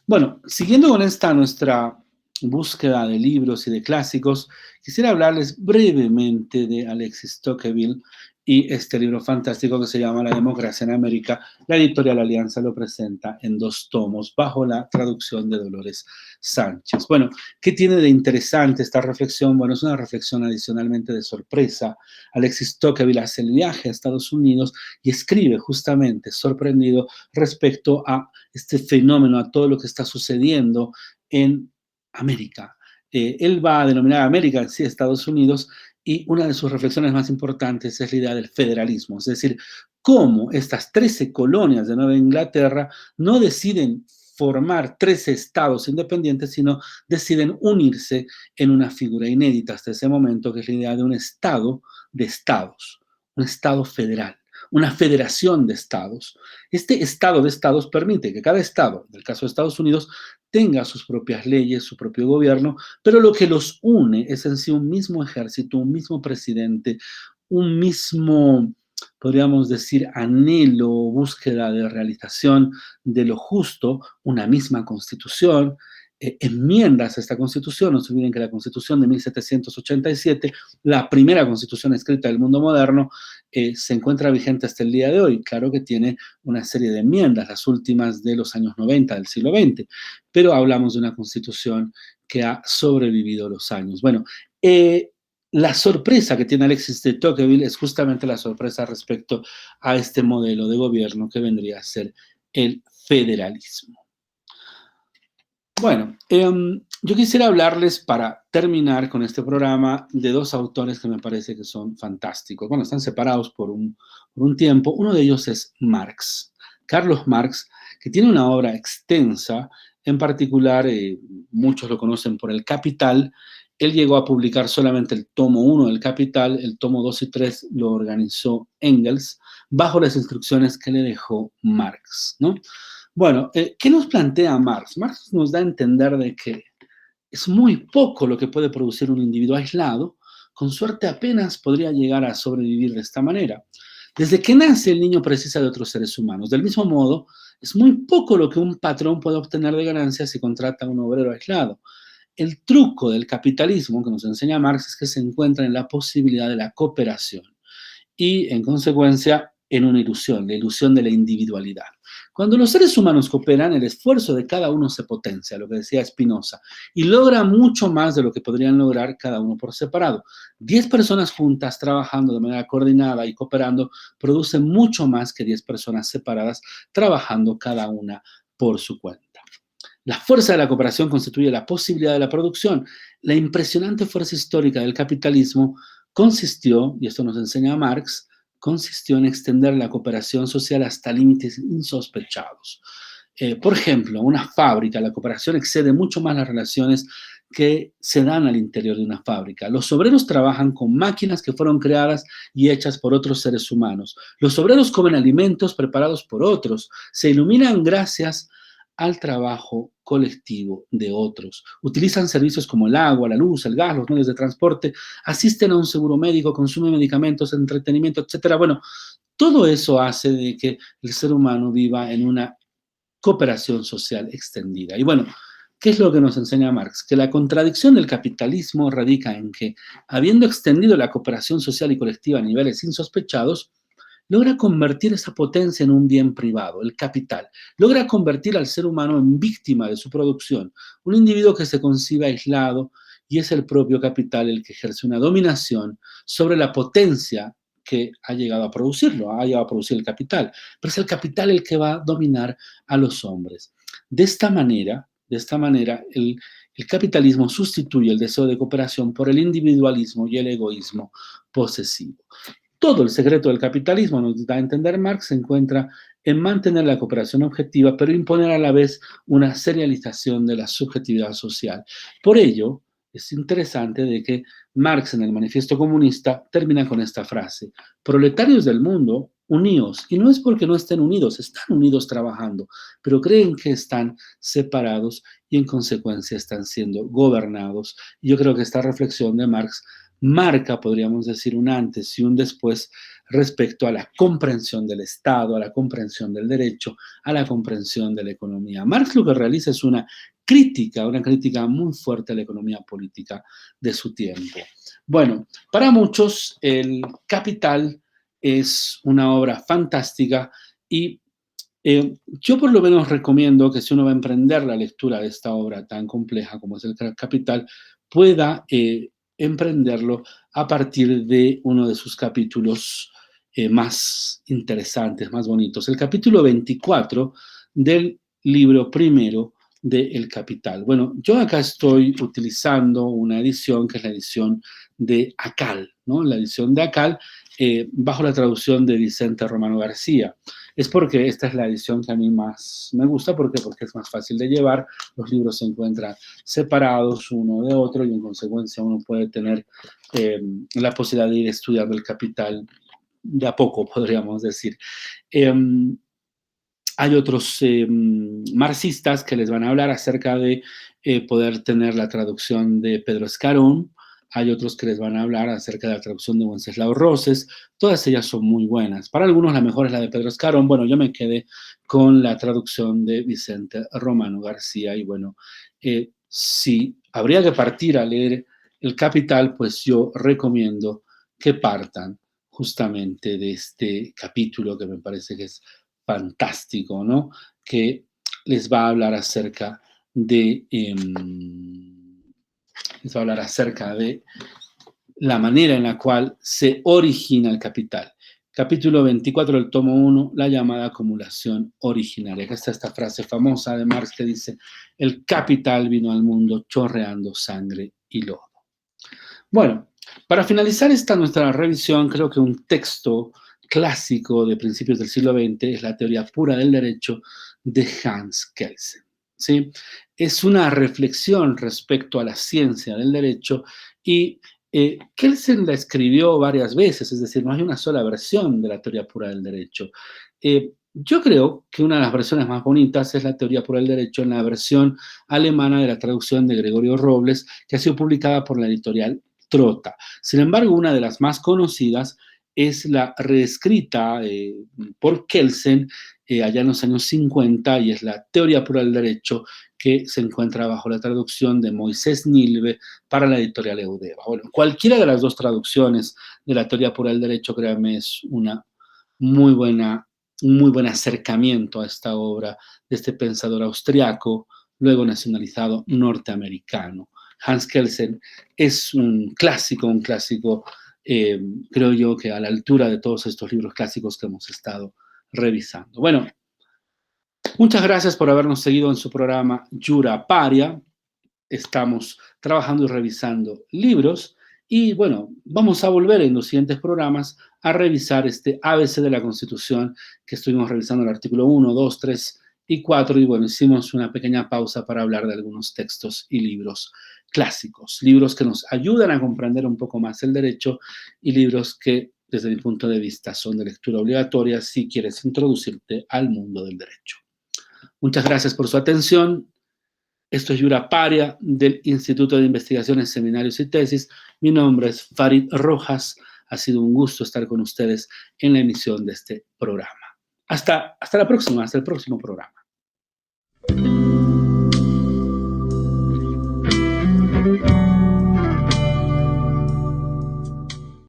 Bueno, siguiendo con esta nuestra búsqueda de libros y de clásicos, quisiera hablarles brevemente de Alexis Tocqueville y este libro fantástico que se llama La democracia en América. La Editorial Alianza lo presenta en 2 tomos bajo la traducción de Dolores Sánchez. Bueno, ¿qué tiene de interesante esta reflexión? Bueno, es una reflexión adicionalmente de sorpresa. Alexis Tocqueville hace el viaje a Estados Unidos y escribe justamente sorprendido respecto a este fenómeno, a todo lo que está sucediendo en América. Él va a denominar América en sí Estados Unidos, y una de sus reflexiones más importantes es la idea del federalismo, es decir, cómo estas 13 colonias de Nueva Inglaterra no deciden formar 13 estados independientes, sino deciden unirse en una figura inédita hasta ese momento, que es la idea de un estado de estados, un estado federal, una federación de estados. Este estado de estados permite que cada estado, en el caso de Estados Unidos, tenga sus propias leyes, su propio gobierno, pero lo que los une es en sí un mismo ejército, un mismo presidente, un mismo, podríamos decir, anhelo, búsqueda de realización de lo justo, una misma constitución, enmiendas a esta constitución. No se olviden que la constitución de 1787, la primera constitución escrita del mundo moderno, se encuentra vigente hasta el día de hoy. Claro que tiene una serie de enmiendas, las últimas de los años 90 del siglo XX, pero hablamos de una constitución que ha sobrevivido los años. Bueno, la sorpresa que tiene Alexis de Tocqueville es justamente la sorpresa respecto a este modelo de gobierno que vendría a ser el federalismo. Bueno, yo quisiera hablarles, para terminar con este programa, de 2 autores que me parece que son fantásticos. Bueno, están separados por un tiempo. Uno de ellos es Marx, Carlos Marx, que tiene una obra extensa. En particular, muchos lo conocen por El Capital. Él llegó a publicar solamente el tomo 1 del Capital, el tomo 2 y 3 lo organizó Engels, bajo las instrucciones que le dejó Marx, ¿no? Bueno, ¿qué nos plantea Marx? Marx nos da a entender de que es muy poco lo que puede producir un individuo aislado, con suerte apenas podría llegar a sobrevivir de esta manera. Desde que nace el niño precisa de otros seres humanos. Del mismo modo, es muy poco lo que un patrón puede obtener de ganancias si contrata a un obrero aislado. El truco del capitalismo que nos enseña Marx es que se encuentra en la posibilidad de la cooperación y, en consecuencia, en una ilusión, la ilusión de la individualidad. Cuando los seres humanos cooperan, el esfuerzo de cada uno se potencia, lo que decía Spinoza, y logra mucho más de lo que podrían lograr cada uno por separado. 10 personas juntas trabajando de manera coordinada y cooperando producen mucho más que 10 personas separadas trabajando cada una por su cuenta. La fuerza de la cooperación constituye la posibilidad de la producción. La impresionante fuerza histórica del capitalismo consistió, y esto nos enseña Marx, consistió en extender la cooperación social hasta límites insospechados. Por ejemplo, una fábrica, la cooperación excede mucho más las relaciones que se dan al interior de una fábrica. Los obreros trabajan con máquinas que fueron creadas y hechas por otros seres humanos. Los obreros comen alimentos preparados por otros, se iluminan gracias al trabajo colectivo de otros. Utilizan servicios como el agua, la luz, el gas, los medios de transporte, asisten a un seguro médico, consumen medicamentos, entretenimiento, etc. Bueno, todo eso hace de que el ser humano viva en una cooperación social extendida. Y bueno, ¿qué es lo que nos enseña Marx? Que la contradicción del capitalismo radica en que, habiendo extendido la cooperación social y colectiva a niveles insospechados, logra convertir esa potencia en un bien privado, el capital. Logra convertir al ser humano en víctima de su producción, un individuo que se concibe aislado, y es el propio capital el que ejerce una dominación sobre la potencia que ha llegado a producirlo, ha llegado a producir el capital, pero es el capital el que va a dominar a los hombres. De esta manera, el capitalismo sustituye el deseo de cooperación por el individualismo y el egoísmo posesivo. Todo el secreto del capitalismo, nos da a entender Marx, se encuentra en mantener la cooperación objetiva, pero imponer a la vez una serialización de la subjetividad social. Por ello, es interesante de que Marx en el Manifiesto Comunista termina con esta frase: proletarios del mundo, uníos. Y no es porque no estén unidos, están unidos trabajando, pero creen que están separados y en consecuencia están siendo gobernados. Y yo creo que esta reflexión de Marx marca, podríamos decir, un antes y un después respecto a la comprensión del Estado, a la comprensión del derecho, a la comprensión de la economía. Marx lo que realiza es una crítica muy fuerte a la economía política de su tiempo. Bueno, para muchos el Capital es una obra fantástica y yo por lo menos recomiendo que si uno va a emprender la lectura de esta obra tan compleja como es el Capital, pueda emprenderlo a partir de uno de sus capítulos más interesantes, más bonitos. El capítulo 24 del libro primero de El Capital. Bueno, yo acá estoy utilizando una edición que es la edición de Acal, ¿no? La edición de Acal bajo la traducción de Vicente Romano García. Es porque esta es la edición que a mí más me gusta. ¿Por qué? Porque es más fácil de llevar, los libros se encuentran separados uno de otro y en consecuencia uno puede tener la posibilidad de ir estudiando el Capital de a poco, podríamos decir. Hay otros marxistas que les van a hablar acerca de poder tener la traducción de Pedro Escarón. Hay otros que les van a hablar acerca de la traducción de Wenceslao Roses. Todas ellas son muy buenas. Para algunos la mejor es la de Pedro Escarón. Bueno, yo me quedé con la traducción de Vicente Romano García. Y bueno, si habría que partir a leer El Capital, pues yo recomiendo que partan justamente de este capítulo que me parece que es fantástico, ¿no? Que les va a hablar acerca de... les va a hablar acerca de la manera en la cual se origina el capital. Capítulo 24 del tomo 1, la llamada acumulación originaria. Acá está esta frase famosa de Marx que dice: el capital vino al mundo chorreando sangre y lodo. Bueno, para finalizar esta nuestra revisión, creo que un texto clásico de principios del siglo XX es La teoría pura del derecho de Hans Kelsen. ¿Sí? Es una reflexión respecto a la ciencia del derecho y Kelsen la escribió varias veces, es decir, no hay una sola versión de la teoría pura del derecho. Yo creo que una de las versiones más bonitas es la teoría pura del derecho en la versión alemana de la traducción de Gregorio Robles, que ha sido publicada por la editorial Trota. Sin embargo, una de las más conocidas es la reescrita por Kelsen allá en los años 50 y es la teoría pura del derecho que se encuentra bajo la traducción de Moisés Nilve para la editorial Eudeva. Bueno, cualquiera de las dos traducciones de la teoría pura del derecho, créanme, es una muy buena un muy buen acercamiento a esta obra de este pensador austriaco, luego nacionalizado norteamericano. Hans Kelsen es un clásico, creo yo que a la altura de todos estos libros clásicos que hemos estado revisando. Bueno, muchas gracias por habernos seguido en su programa Yura Paria. Estamos trabajando y revisando libros y bueno, vamos a volver en los siguientes programas a revisar este ABC de la Constitución que estuvimos revisando el artículo 1, 2, 3 y 4 y bueno, hicimos una pequeña pausa para hablar de algunos textos y libros clásicos, libros que nos ayudan a comprender un poco más el derecho y libros que desde mi punto de vista son de lectura obligatoria si quieres introducirte al mundo del derecho. Muchas gracias por su atención. Esto es Yura Paria del Instituto de Investigaciones, Seminarios y Tesis. Mi nombre es Farid Rojas. Ha sido un gusto estar con ustedes en la emisión de este programa. Hasta la próxima, hasta el próximo programa.